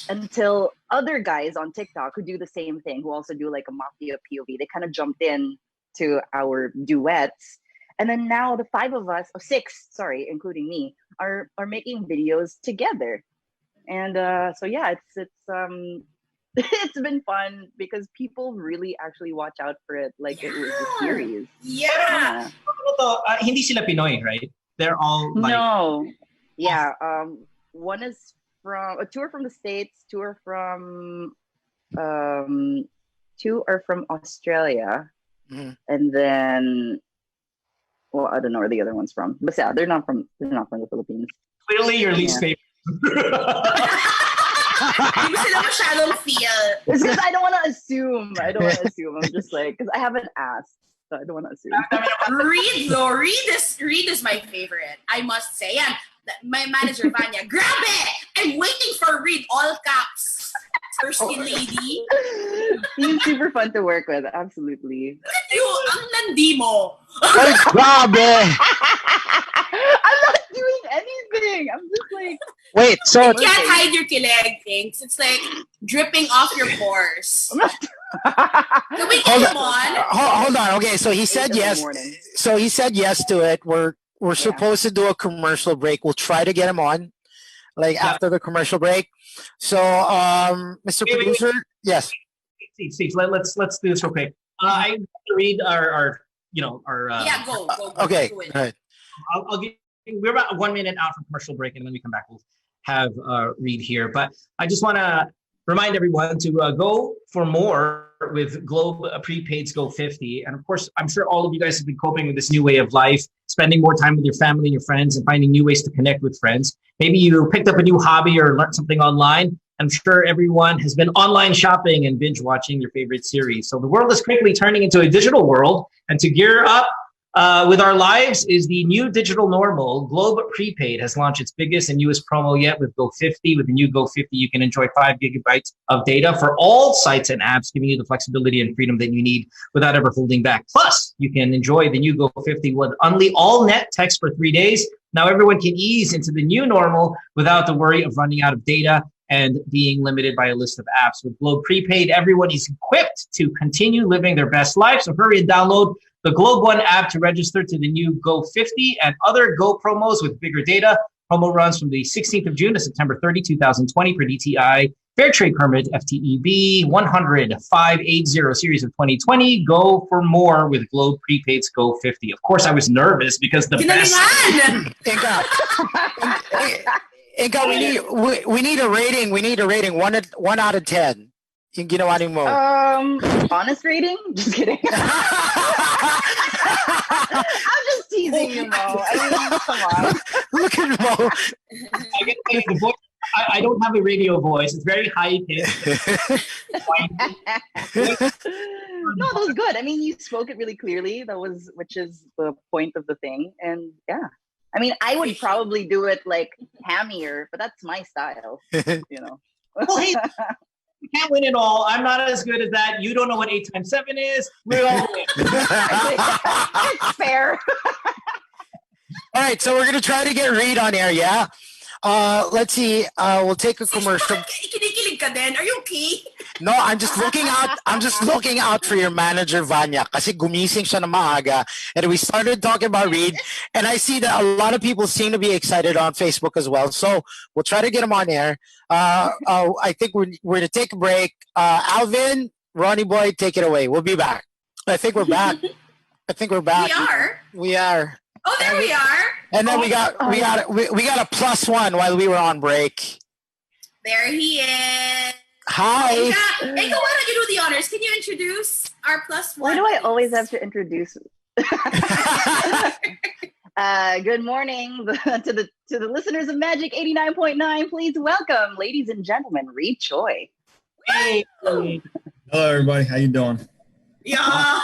until other guys on TikTok who do the same thing, who also do like a mafia POV, they kind of jumped in to our duets. And then now the 5 of us, 6, sorry, including me, are making videos together. And so yeah, it's it's been fun because people really actually watch out for it like it was a series. Yeah. Hindi sila Pinoy, right? They're all like... No. Yeah. One is from 2 are from the States, 2 are from 2 are from Australia. And then I don't know where the other one's from. But yeah, they're not from the Philippines. Clearly your least favorite. Hindi mo sila masyadong feel. It's because I don't want to assume. I'm just like, because I haven't asked, so I don't want to assume. Read is my favorite. I must say. Yan. My manager, Vanya, grabe! I'm waiting for Read, all caps. Thirsty lady. He's super fun to work with, absolutely. You, ang landi mo. Ay, grabe! I'm not doing anything. I'm just like, Wait, so You can't hide your kilig things. It's like dripping off your pores. Can we get him on? hold on. Okay, so he said 8 in the yes. morning. So he said yes to it. We're supposed to do a commercial break. We'll try to get him on, like after the commercial break. So, Mr. Wait. Producer, yes. Steve, let's do this real quick. I have to read our Yeah, go. Okay, Do it. all right. I'll give. We're about 1 minute out from commercial break, and then we come back. We'll have Read here. But I just want to remind everyone to go for more with Globe Prepaid's Go 50. And of course, I'm sure all of you guys have been coping with this new way of life, spending more time with your family and your friends, and finding new ways to connect with friends. Maybe you picked up a new hobby or learned something online. I'm sure everyone has been online shopping and binge watching your favorite series. So the world is quickly turning into a digital world, and to gear up with our lives is the new digital normal. Globe Prepaid has launched its biggest and newest promo yet with Go 50. With the new Go 50, you can enjoy 5 gigabytes of data for all sites and apps, giving you the flexibility and freedom that you need without ever holding back. Plus, you can enjoy the new Go 50 with only all net text for 3 days. Now everyone can ease into the new normal without the worry of running out of data and being limited by a list of apps. With Globe Prepaid, everyone is equipped to continue living their best life. So hurry and download the Globe One app to register to the new Go 50 and other Go promos with bigger data. Promo runs from the 16th of June to September 30, 2020 per DTI Fair Trade Permit FTEB 100-580 series of 2020. Go for more with Globe Prepaid's Go 50. Of course, I was nervous because the best. Inka, we need a rating. We need a rating. 1 out of 10. Yung ginawa ni Mo. Honest rating? Just kidding. I'm just teasing you, Mo. I mean, come on. Look at Mo. I get the voice. I don't have a radio voice. It's very high pitched. No, that was good. I mean, you spoke it really clearly. Which is the point of the thing. And yeah. I mean, I would probably do it like hammier, but that's my style, you know. Well, hey, you can't win it all. I'm not as good as that. You don't know what 8 times 7 is. We all win. It's fair. All right, so we're gonna try to get Read on air. Yeah. Let's see. We'll take a commercial. Kinikilig ka din. Are you okay? No, I'm just looking out. I'm just looking out for your manager, Vanya, kasi gumising siya na maaga. And we started talking about Read, and I see that a lot of people seem to be excited on Facebook as well. So we'll try to get him on air. I think we're going to take a break. Alvin, Ronnie Boy, take it away. We'll be back. I think we're back. We are. Oh, there we are. And then we got a +1 while we were on break. There he is. Hi. Inka, why don't you do the honors? Can you introduce our +1? Why do I always have to introduce? Good morning to the listeners of Magic 89.9. Please welcome, ladies and gentlemen, Read Choi. Hey. Hello, everybody. How you doing? Yeah.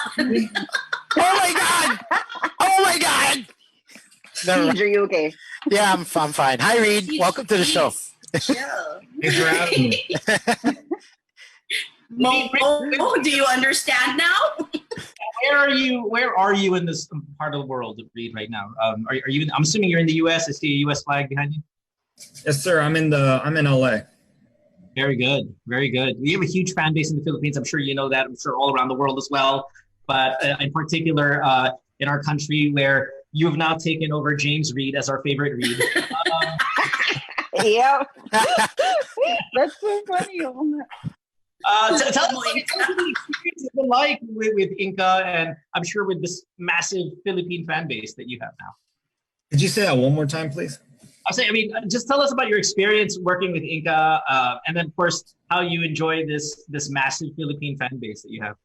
Oh my God! Never Are you okay? Yeah, I'm fine. Hi, Read. Welcome to the show. Chill. Thanks for having me. Mo, do you understand now? Where are you in this part of the world, Read, right now? Are you? I'm assuming you're in the U.S. I see a U.S. flag behind you. Yes, sir. I'm in LA. Very good. Very good. We have a huge fan base in the Philippines. I'm sure you know that. I'm sure all around the world as well. But in particular, in our country, where you have now taken over James Read as our favorite Read. Yeah. That's so funny. Tell us what the experience has been like with Inka, and I'm sure with this massive Philippine fan base that you have now. Could you say that one more time, please? Just tell us about your experience working with Inka, and then, of course, how you enjoy this massive Philippine fan base that you have.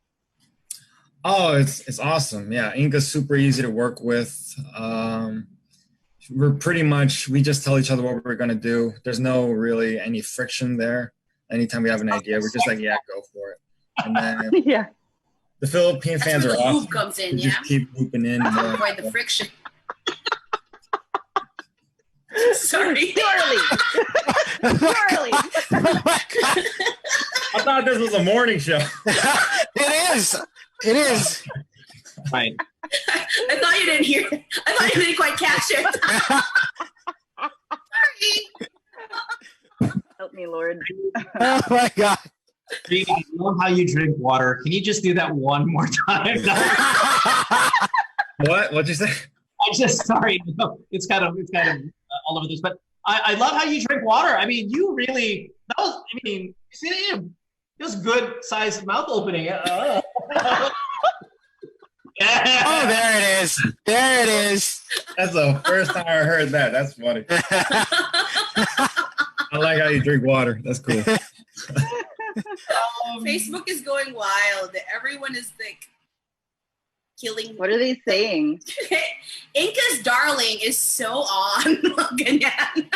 Oh, it's awesome. Yeah, Inka's super easy to work with. We just tell each other what we're going to do. There's no really any friction there. Anytime we have an idea, we're just like, yeah, go for it. And then Yeah. the Philippine fans are That's where the awesome. loop comes in, They just keep looping in. Avoid the friction. Sorry. Too early. Too early. Oh my God. I thought this was a morning show. It is. It is. Right. I thought you didn't hear it. I thought you didn't quite catch it. Sorry. Help me, Lord. Oh my God. Reed, I love how you drink water. Can you just do that one more time? What? What'd you say? I'm just sorry. No, it's kind of all over this, but I love how you drink water. I mean, you really you see it was good sized mouth opening. Oh, there it is. There it is. That's the first time I heard that. That's funny. I like how you drink water. That's cool. Facebook is going wild. Everyone is like killing. What are they saying? Inka's darling is so on. Ganyan.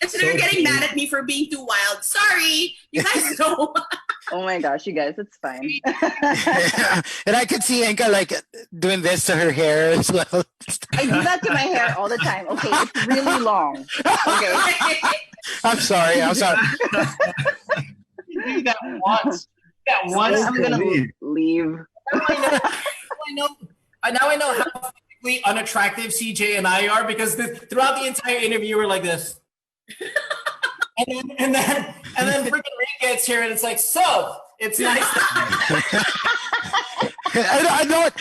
And so they're getting mad at me for being too wild. Sorry, you guys know. Oh my gosh, you guys, it's fine. And I could see Inka like doing this to her hair as well. I do that to my hair all the time. Okay, it's really long. Okay. I'm sorry. I'm sorry. You do that once. That once. I'm gonna leave. Now I know how physically unattractive CJ and I are because throughout the entire interview we're like this. And then freaking Reed gets here and it's like, so it's nice. I know it.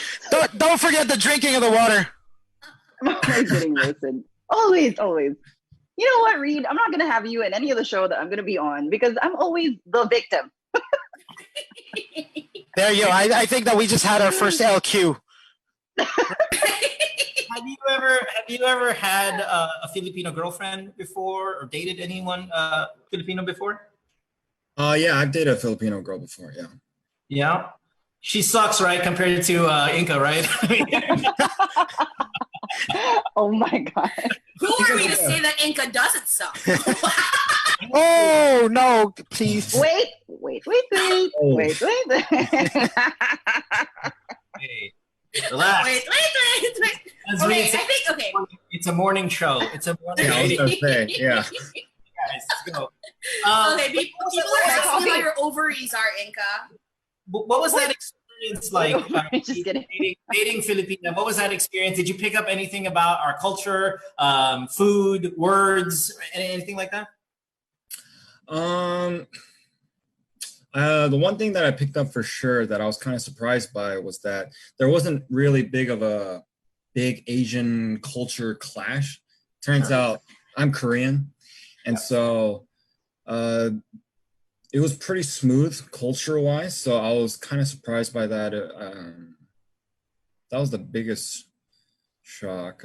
Don't forget the drinking of the water. I'm always getting roasted. Always. You know what, Reed? I'm not gonna have you in any of the show that I'm gonna be on because I'm always the victim. There you go. I think that we just had our first LQ. Have you ever had a Filipino girlfriend before or dated anyone Filipino before? Yeah, I've dated a Filipino girl before. Yeah. Yeah. She sucks, right? Compared to Inka, right? Oh my God. Who are we to say that Inka doesn't suck? Oh no! Please. Wait. Oh. Wait. Hey, relax. Wait. That's Okay, Reed said, I think, okay. it's a morning show. It's a morning Yeah, I was show. gonna say, yeah. Guys, let's go. Okay, people are asking how your ovaries are, Inka. What was that experience like? Just kidding. Dating Filipina. What was that experience? Did you pick up anything about our culture, food, words, anything like that? The one thing that I picked up for sure that I was kind of surprised by was that there wasn't really big of a big Asian culture clash. Turns out I'm Korean, and so it was pretty smooth culture-wise. So I was kind of surprised by that. That was the biggest shock.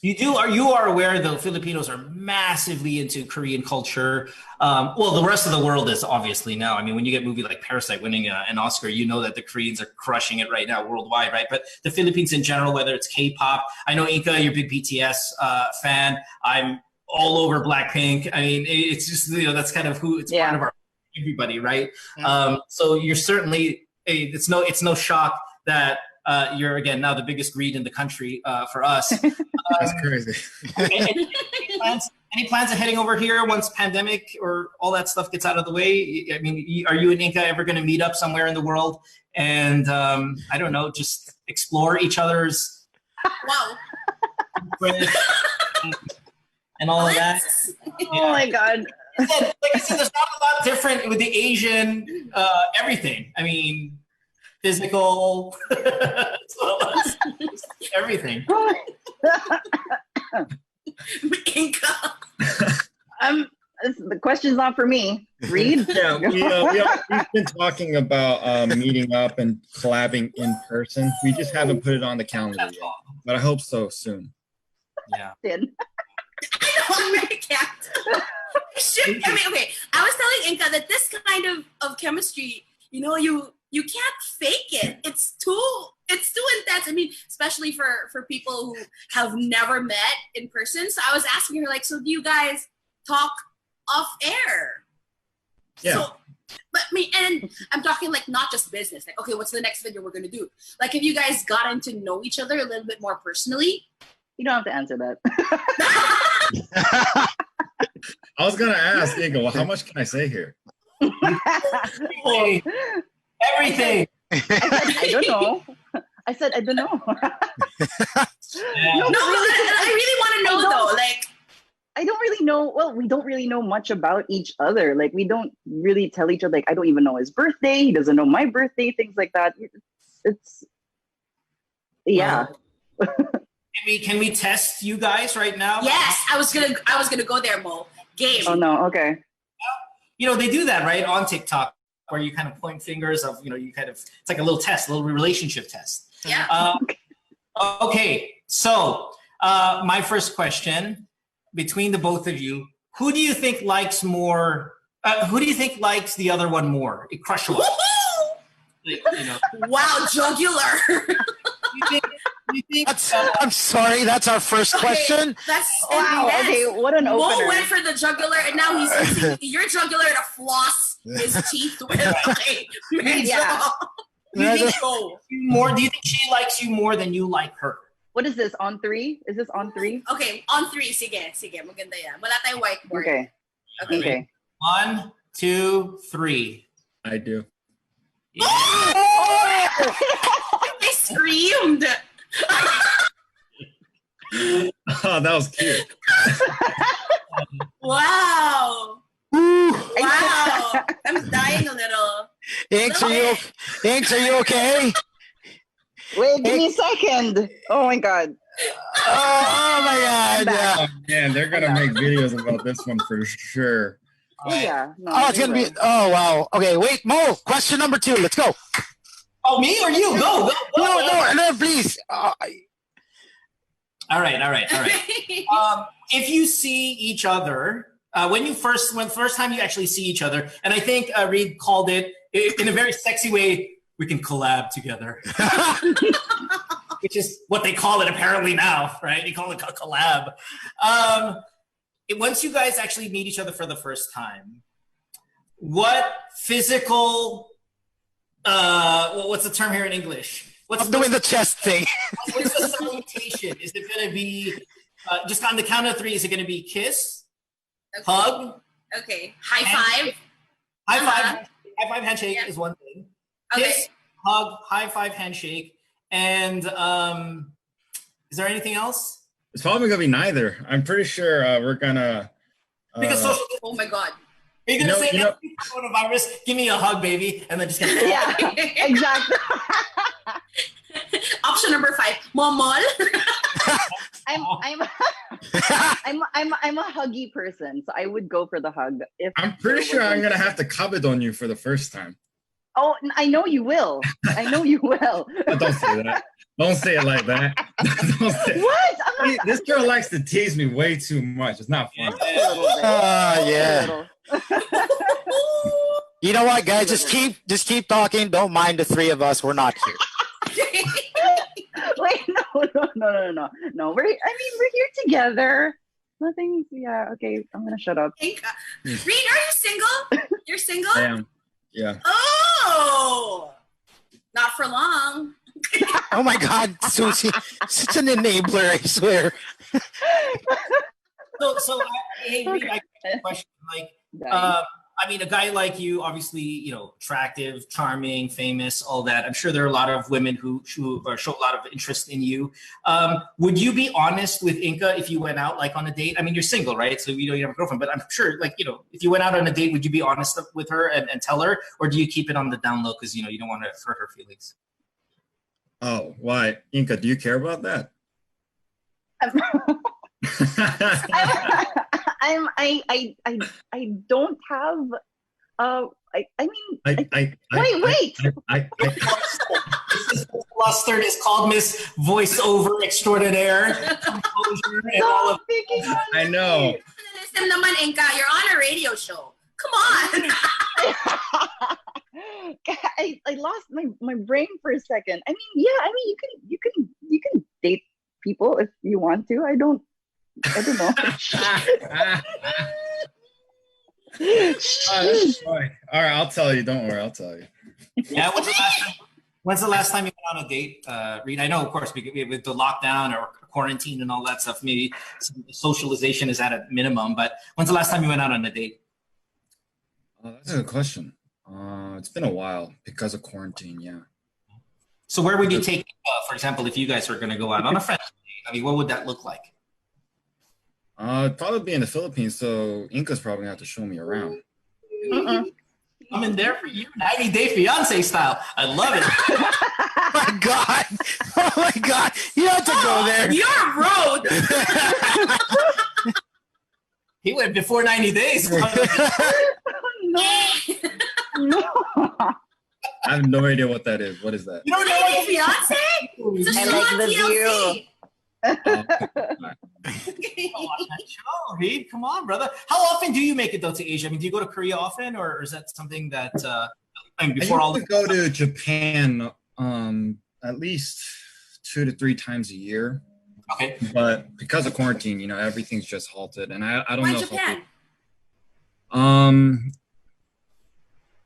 You are aware though Filipinos are massively into Korean culture. Well, the rest of the world is obviously now. I mean, when you get a movie like Parasite winning an Oscar, you know that the Koreans are crushing it right now worldwide, right? But the Philippines in general, whether it's K-pop, I know Inka, you're a big BTS fan. I'm all over Blackpink. I mean, it's just that's kind of who it's part of our everybody, right? So you're certainly it's no shock that. You're again now the biggest Reed in the country for us. That's crazy. Any plans of heading over here once pandemic or all that stuff gets out of the way? I mean, are you and Inka ever going to meet up somewhere in the world and I don't know, just explore each other's and all of that? Oh my God. Like I said, there's not a lot different with the Asian everything. I mean. Physical, everything. Inka. The question's not for me. Reed? Yeah, we've been talking about meeting up and collabing in person. We just haven't put it on the calendar yet, but I hope so soon. Yeah. I know, I can't. I mean, okay. I was telling Inka that this kind of chemistry, you can't fake it. It's too intense. I mean, especially for people who have never met in person. So I was asking her, like, so do you guys talk off air? Yeah. So, but and I'm talking like not just business. Like, okay, what's the next video we're gonna do? Like, have you guys gotten to know each other a little bit more personally? You don't have to answer that. I was gonna ask Inka, well, how much can I say here? Everything. I don't know. I said I don't know. No, I really want to know though. Like, I don't really know. Well, we don't really know much about each other. Like, we don't really tell each other. Like, I don't even know his birthday. He doesn't know my birthday. Things like that. It's yeah. Can we test you guys right now? yes, I was gonna go there, Mo. Game. Oh no. Okay. You know, they do that, right, on TikTok, where you kind of point fingers of, you kind of, it's like a little test, a little relationship test. Yeah. Okay, so my first question, between the both of you, who do you think likes more, who do you think likes the other one more? Crushable. Wow, jugular. you think I'm sorry, that's our first question. That's Wow. immense. Okay. What an Mo opener. went for the jugular, and now he's using your jugular to floss his teeth with. Okay, Yeah. do you think do you think she likes you more than you like her? What is this, on 3? Is this on 3? Okay, on 3. Sige, maganda yan. Wala tayong whiteboard. Okay. Okay. 1, 2, 3. I do. Yeah. I screamed. Oh, that was cute. Wow. Wow. I'm dying a little. Inks, are you okay? Wait, give me a second. Oh my god. Oh my God! Yeah. Oh man, they're gonna make videos about this one for sure. Yeah. No, Oh, it's gonna be. Oh wow. Okay, wait, Mo. Question number 2. Let's go. Oh, me or you? Go. No, please. All right. If you see each other, when first time you actually see each other, and I think Reed called it in a very sexy way, we can collab together. Which is what they call it apparently now, right? They call it a collab. Once you guys actually meet each other for the first time, what physical, what's the term here in English? I'm doing the chest thing. What's the salutation? Is it going to be, just on the count of 3, is it going to be kiss, hug? Okay, high five. High five handshake is one thing. Okay. Kiss, hug, high five, handshake. And is there anything else? It's probably gonna be neither. I'm pretty sure we're gonna. Because social. Oh my god. Are you gonna say coronavirus? Give me a hug, baby, and then just get. Yeah, exactly. Option number 5, momol. I'm a huggy person, so I would go for the hug. If I'm pretty sure I'm gonna have to covet on you for the first time. Oh, I know you will. I know you will. Oh, don't say that. Don't say it like that. Don't say What? See, this girl likes to tease me way too much. It's not fun. Yeah. You know what, guys? Just keep talking. Don't mind the 3 of us. We're not here. Wait, no. We're here together. Nothing. Yeah. Okay. I'm gonna shut up. Reed, are you single? You're single? I am. Yeah. Oh, not for long. Oh my God, Susie, such an enabler! I swear. So hey, Reed, I have a question. Like, I mean, a guy like you, obviously, attractive, charming, famous, all that. I'm sure there are a lot of women who show a lot of interest in you. Would you be honest with Inka if you went out, like, on a date? I mean, you're single, right? So you have a girlfriend, but I'm sure, like, if you went out on a date, would you be honest with her and tell her, or do you keep it on the down low because you don't want to hurt her feelings? Oh, why, Inka? Do you care about that? I don't have wait. This flustered is called Miss Voiceover Extraordinaire. Composure and all of I know. Listen naman, Inka, you're on a radio show. Come on. I lost my brain for a second. I mean, you can date people if you want to. I don't know. All right, I'll tell you. Don't worry, I'll tell you. Yeah, what's the last time? When's the last time you went on a date, Reed? I know, of course, with the lockdown or quarantine and all that stuff, maybe socialization is at a minimum. But when's the last time you went out on a date? That's a good question. It's been a while because of quarantine. Yeah. So where would you take, for example, if you guys were going to go out on a French date? I mean, what would that look like? It'd probably be in the Philippines. So Inka's probably gonna have to show me around. I'm in there for you, 90-day fiance style. I love it. Oh my God. Oh my God. You have to go there. You're road. He went before 90 days. No. I have no idea what that is. What is that? You don't know what fiance? It's a I like the TLC. show, Reed. Come on, brother. How often do you make it though to Asia? I mean, do you go to Korea often, or is that something that I mean, before all? I go to Japan at least 2 to 3 times a year. Okay. But because of quarantine, everything's just halted, and I don't Why know. Japan?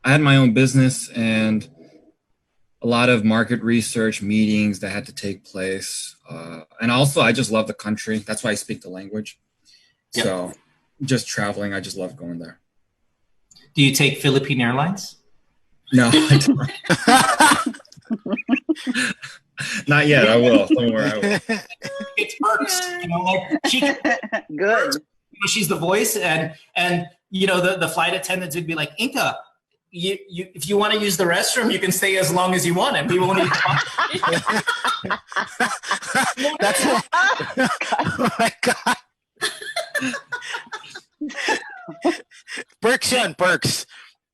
I had my own business and a lot of market research meetings that had to take place. And also, I just love the country. That's why I speak the language. Yep. So just traveling, I just love going there. Do you take Philippine Airlines? No, I don't. Not yet. I will. Don't worry. I will. It's perks, Good. She's the voice, and the flight attendants would be like, Inka, you if you want to use the restroom, you can stay as long as you want, and we won't even That's it. Oh my God. Perks on perks.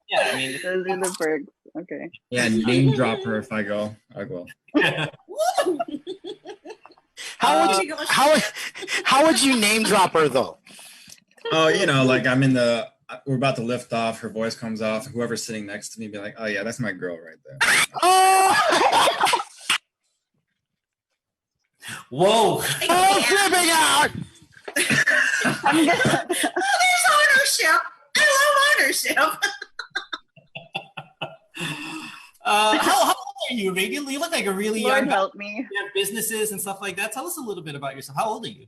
Yeah, I mean, Those are the perks. Okay. Yeah, name drop her if I go. I will. How would you name drop her though? Oh, like we're about to lift off. Her voice comes off. Whoever's sitting next to me be like, oh yeah, that's my girl right there. Oh, whoa. oh, flipping out. There's ownership. I love ownership. How old are you, Reed? You look like a really Lord young guy. help me. You have businesses and stuff like that. Tell us a little bit about yourself. How old are you?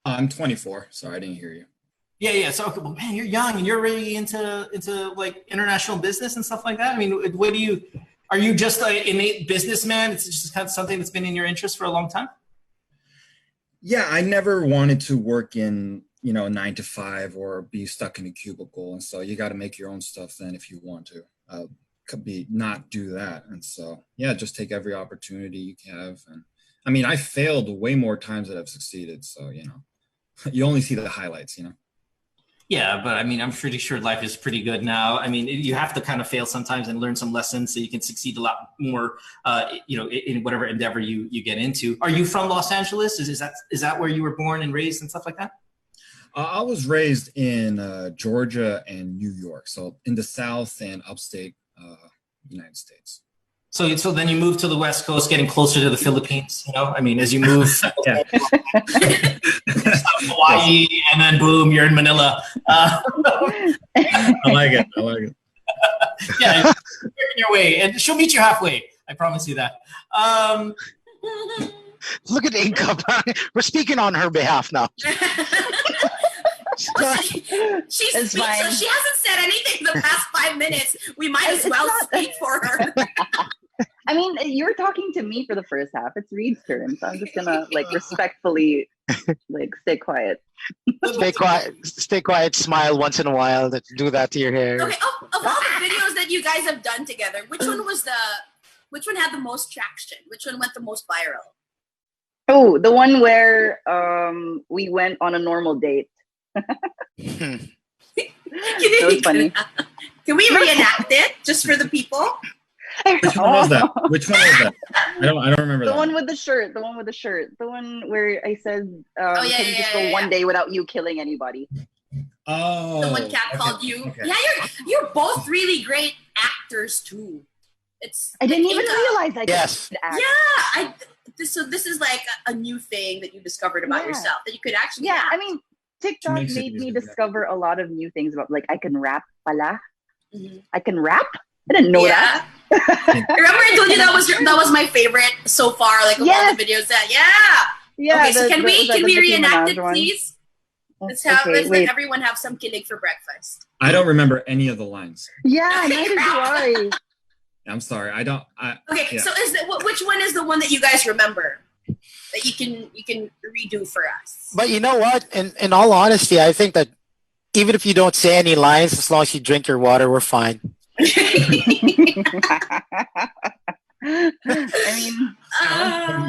I'm 24. Sorry, I didn't hear you. Yeah. So, well, man, you're young and you're really into like international business and stuff like that. I mean, are you just an innate businessman? It's just kind of something that's been in your interest for a long time? Yeah, I never wanted to work in, 9 to 5 or be stuck in a cubicle. And so you got to make your own stuff then if you want to. Could be not do that. And so, yeah, just take every opportunity you have. And I mean, I failed way more times than I've succeeded. So, you only see the highlights, Yeah, but I mean, I'm pretty sure life is pretty good now. I mean, you have to kind of fail sometimes and learn some lessons so you can succeed a lot more, in whatever endeavor you get into. Are you from Los Angeles? Is that where you were born and raised and stuff like that? I was raised in Georgia and New York. So in the South and upstate United States. So then you move to the West Coast, getting closer to the Philippines, I mean, as you move Hawaii and then boom, you're in Manila. I like it. Yeah, you're working your way and she'll meet you halfway. I promise you that. Look at Inka. We're speaking on her behalf now. She's It's speechless. fine. She hasn't said anything in the past 5 minutes. We might as well speak for her. I mean, you're talking to me for the first half. It's Reed's turn, so I'm just gonna respectfully stay quiet. Stay quiet, smile once in a while, do that to your hair. Okay, of all the videos that you guys have done together, which one had the most traction? Which one went the most viral? Oh, the one where we went on a normal date. That was funny. Can we reenact it just for the people? Which one was that? I don't remember The that. one with the shirt. The one where I said, can you just go one day without you killing anybody? Oh. The one cat called you. Okay. Yeah, you're both really great actors too. I didn't even realize I Yes. could act. Yeah, so this is like a new thing that you discovered about yourself that you could actually. Yeah, act. I mean, TikTok makes it made me easier, discover a lot of new things about I can rap pala. Mhm. I can rap? I didn't know that. Remember I told you that was my favorite so far, like of all the videos that Okay, so can we reenact it, please? Let's let everyone have some kilig for breakfast. I don't remember any of the lines. Yeah, neither do I. I'm sorry. Okay, so which one is the one that you guys remember that you can redo for us? But you know what? In all honesty, I think that even if you don't say any lines, as long as you drink your water, we're fine. I mean,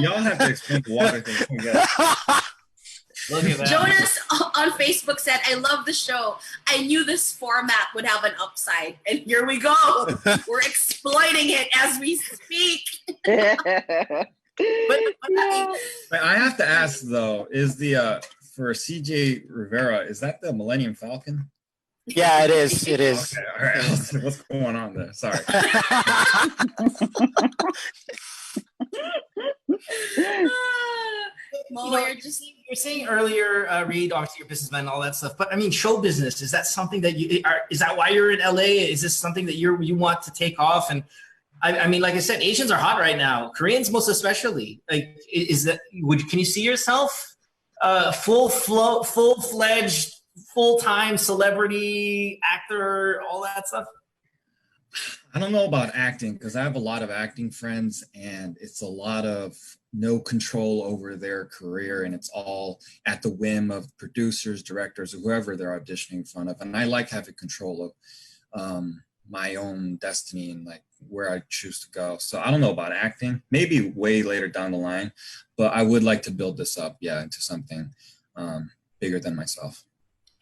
y'all have to explain the water thing. Look at that. Jonas on Facebook said, "I love the show. I knew this format would have an upside, and here we go. We're exploiting it as we speak." But I have to ask though: is the for CJ Rivera, is that the Millennium Falcon? Yeah, it is. It is. Okay, all right. What's going on there? Sorry. You're saying earlier, Read, obviously you're a businessman and all that stuff. But I mean, show business, is that something that is that why you're in LA? Is this something that you want to take off? And I mean, like I said, Asians are hot right now. Koreans most especially. Like, can you see yourself full-fledged, full-time celebrity actor, all that stuff? I don't know about acting because I have a lot of acting friends and it's a lot of no control over their career and it's all at the whim of producers, directors, or whoever they're auditioning in front of. And I like having control of my own destiny and like where I choose to go. So I don't know about acting, maybe way later down the line, but I would like to build this up, into something bigger than myself.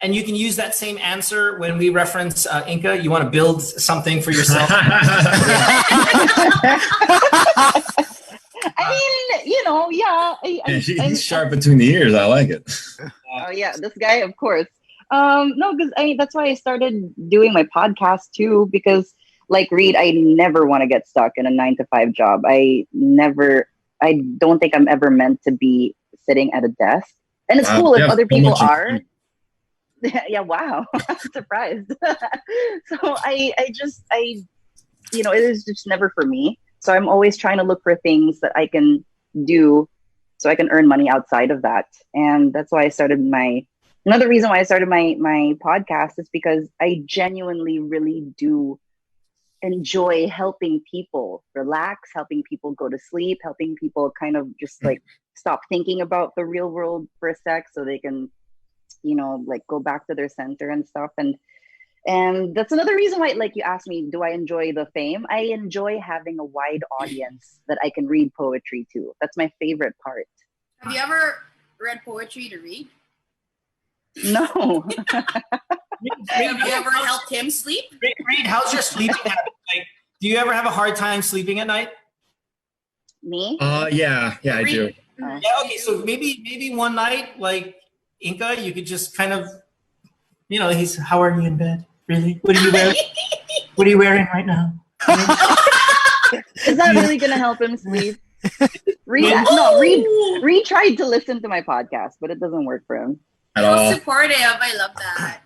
And you can use that same answer when we reference Inka. You want to build something for yourself? I mean, he's sharp between the ears. I like it. Oh yeah, this guy, of course. No, because that's why I started doing my podcast too. Because, like Read, I never want to get stuck in a 9-to-5 job. I don't think I'm ever meant to be sitting at a desk. And it's cool if other people are. Yeah, wow. I'm surprised. So it is just never for me. So I'm always trying to look for things that I can do so I can earn money outside of that. And that's why I started another reason why I started my podcast is because I genuinely really do enjoy helping people relax, helping people go to sleep, helping people kind of just like stop thinking about the real world for a sec so they can like go back to their center and stuff. And that's another reason why, like you asked me, do I enjoy the fame? I enjoy having a wide audience that I can read poetry to. That's my favorite part. Have you ever read poetry to Read? No. Have you ever helped him sleep? Read, how's your sleeping habit? Like, do you ever have a hard time sleeping at night? Me? Yeah, I do. Yeah, okay, so maybe one night, like, Inka, you could just kind of, how are you in bed? Really? What are you wearing? What are you wearing right now? Is that really going to help him sleep? Read tried to listen to my podcast, but it doesn't work for him. At all. So supportive. I love that.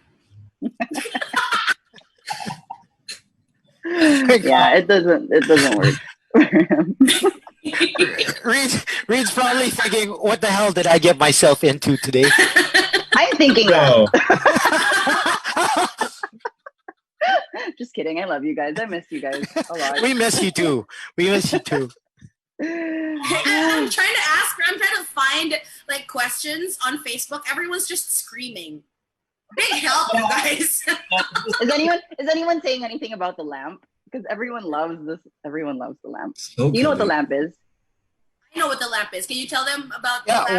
Yeah, it doesn't work for him. Reed's probably thinking, what the hell did I get myself into today? I'm thinking that. Just kidding. I love you guys. I miss you guys a lot. We miss you too. I'm trying to find like questions on Facebook. Everyone's just screaming. Big help, you guys. Is anyone saying anything about the lamp? Because everyone loves this. Everyone loves the lamp. So Do you know what the lamp is? I know what the lamp is. Can you tell them about the lamp?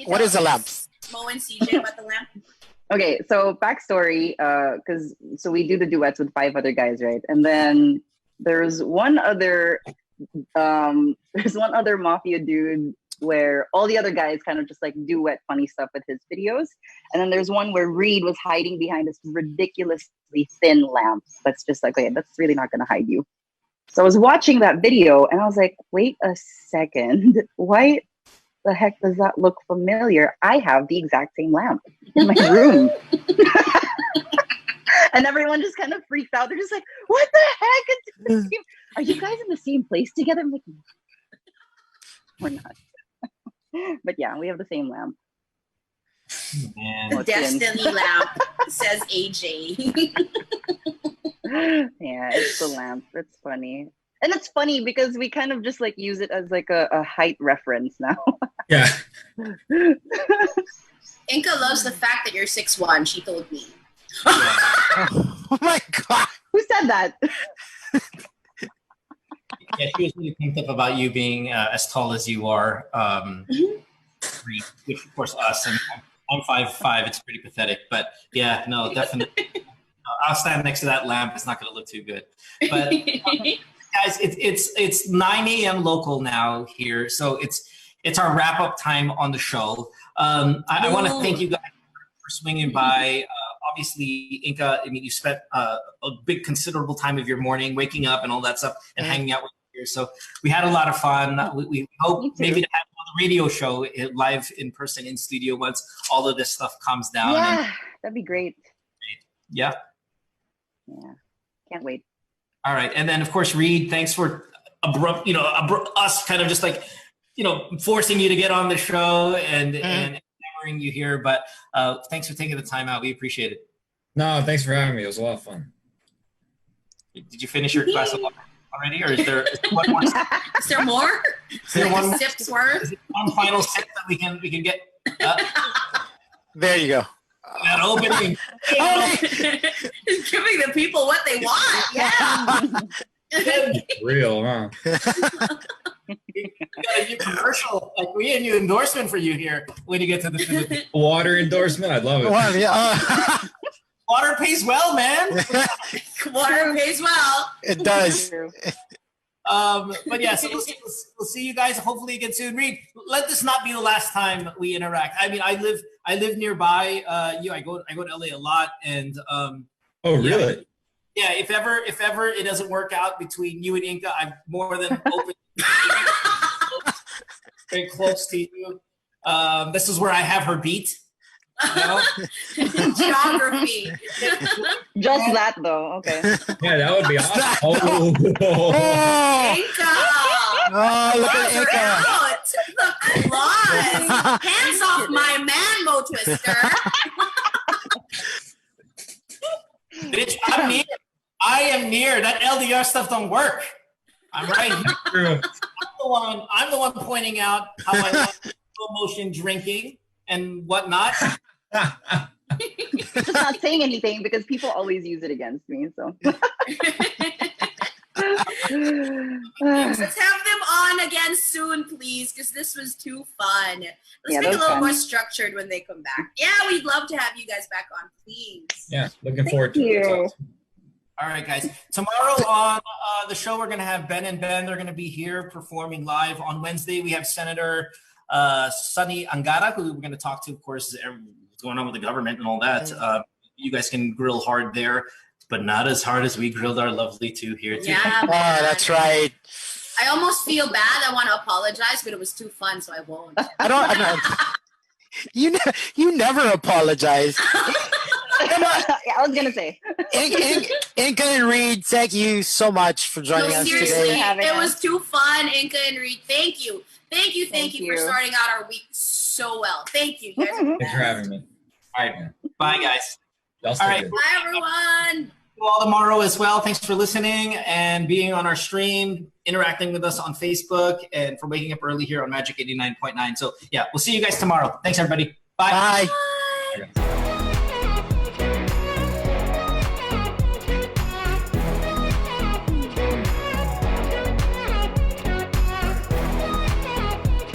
What is the lamp? Mo and CJ about the lamp. Okay, so backstory, so we do the duets with 5 other guys, right? And then there's one other mafia dude where all the other guys kind of just like duet funny stuff with his videos. And then there's one where Reed was hiding behind this ridiculously thin lamp. That's just like, okay, that's really not going to hide you. So I was watching that video and I was like, wait a second, why the heck does that look familiar? I have the exact same lamp in my room. And everyone just kind of freaked out. They're just like, what the heck? Are you guys in the same place together? I'm like, we're not. But yeah, we have the same lamp. Man. The Destiny lamp, says AJ. Yeah, it's the lamp. It's funny. And it's funny because we kind of just like use it as like a height reference now. Yeah. Inka loves the fact that you're 6'1", she told me. Oh my God. Who said that? Yeah, she was really pumped up about you being as tall as you are. Which of course us, and I'm 5'5". It's pretty pathetic, but yeah, no, definitely. I'll stand next to that lamp. It's not going to look too good. But guys, it's 9 a.m. local now here, so it's our wrap up time on the show. I want to thank you guys for swinging by. Obviously, Inka, I mean, you spent a big considerable time of your morning waking up and all that stuff and hanging out with you here. So we had a lot of fun. We hope maybe to have another radio show live in person in studio once all of this stuff calms down. Yeah, that'd be great. Yeah. Yeah, can't wait. All right, and then of course, Read, thanks for us kind of just like, forcing you to get on the show and hammering you here. But thanks for taking the time out. We appreciate it. No, thanks for having me. It was a lot of fun. Did you finish your glass of water already, or is there one more? Is there more? Is there one sips worth? One final sip that we can get? There you go. That opening. He's giving the people what they want. Yeah. Real, huh? We got a new commercial, like we had a new endorsement for you here when you get to the Philippines. Water endorsement. I love it. Well, yeah, Water pays well, man. Water pays well. it does. But yeah, so we'll see you guys hopefully again soon. Read, let this not be the last time we interact. I mean, I live nearby. I go to LA a lot, and Oh, really? yeah. If ever it doesn't work out between you and Inka, I'm more than open. Very close to you. This is where I have her beat. Geography. Just that though. Okay. Yeah, that would be awesome. Oh. Inka. Oh, look at Inka. Out. The claws. Hands off my man, Mo Twister. Bitch, I'm near. I am near. That LDR stuff don't work. I'm right here. I'm the one pointing out how I love slow motion drinking and whatnot. Just not saying anything because people always use it against me. So let's have them on again soon, please, because this was too fun. Let's make it a little more structured when they come back. Yeah, we'd love to have you guys back on, please. Yeah, looking forward to it. Awesome. All right, guys. Tomorrow on the show, we're going to have Ben and Ben. They're going to be here performing live. On Wednesday, we have Senator Sunny Angara, who we're going to talk to, of course, what's going on with the government and all that. You guys can grill hard there, but not as hard as we grilled our lovely two here today. Yeah, Oh, that's right. I almost feel bad. I want to apologize, but it was too fun, so I won't. I don't. You never apologize. yeah, I was gonna say. Inka and Reed, thank you so much for joining us seriously, today. it was too fun, Inka and Reed. Thank you. Thank you for starting out our week so well. Thank you. You guys Thanks for having me. All right. Bye, guys. All right. Good. Bye, everyone. You all tomorrow as well. Thanks for listening and being on our stream, interacting with us on Facebook, and for waking up early here on Magic 89.9. So, yeah, we'll see you guys tomorrow. Thanks, everybody. Bye. Bye. Bye.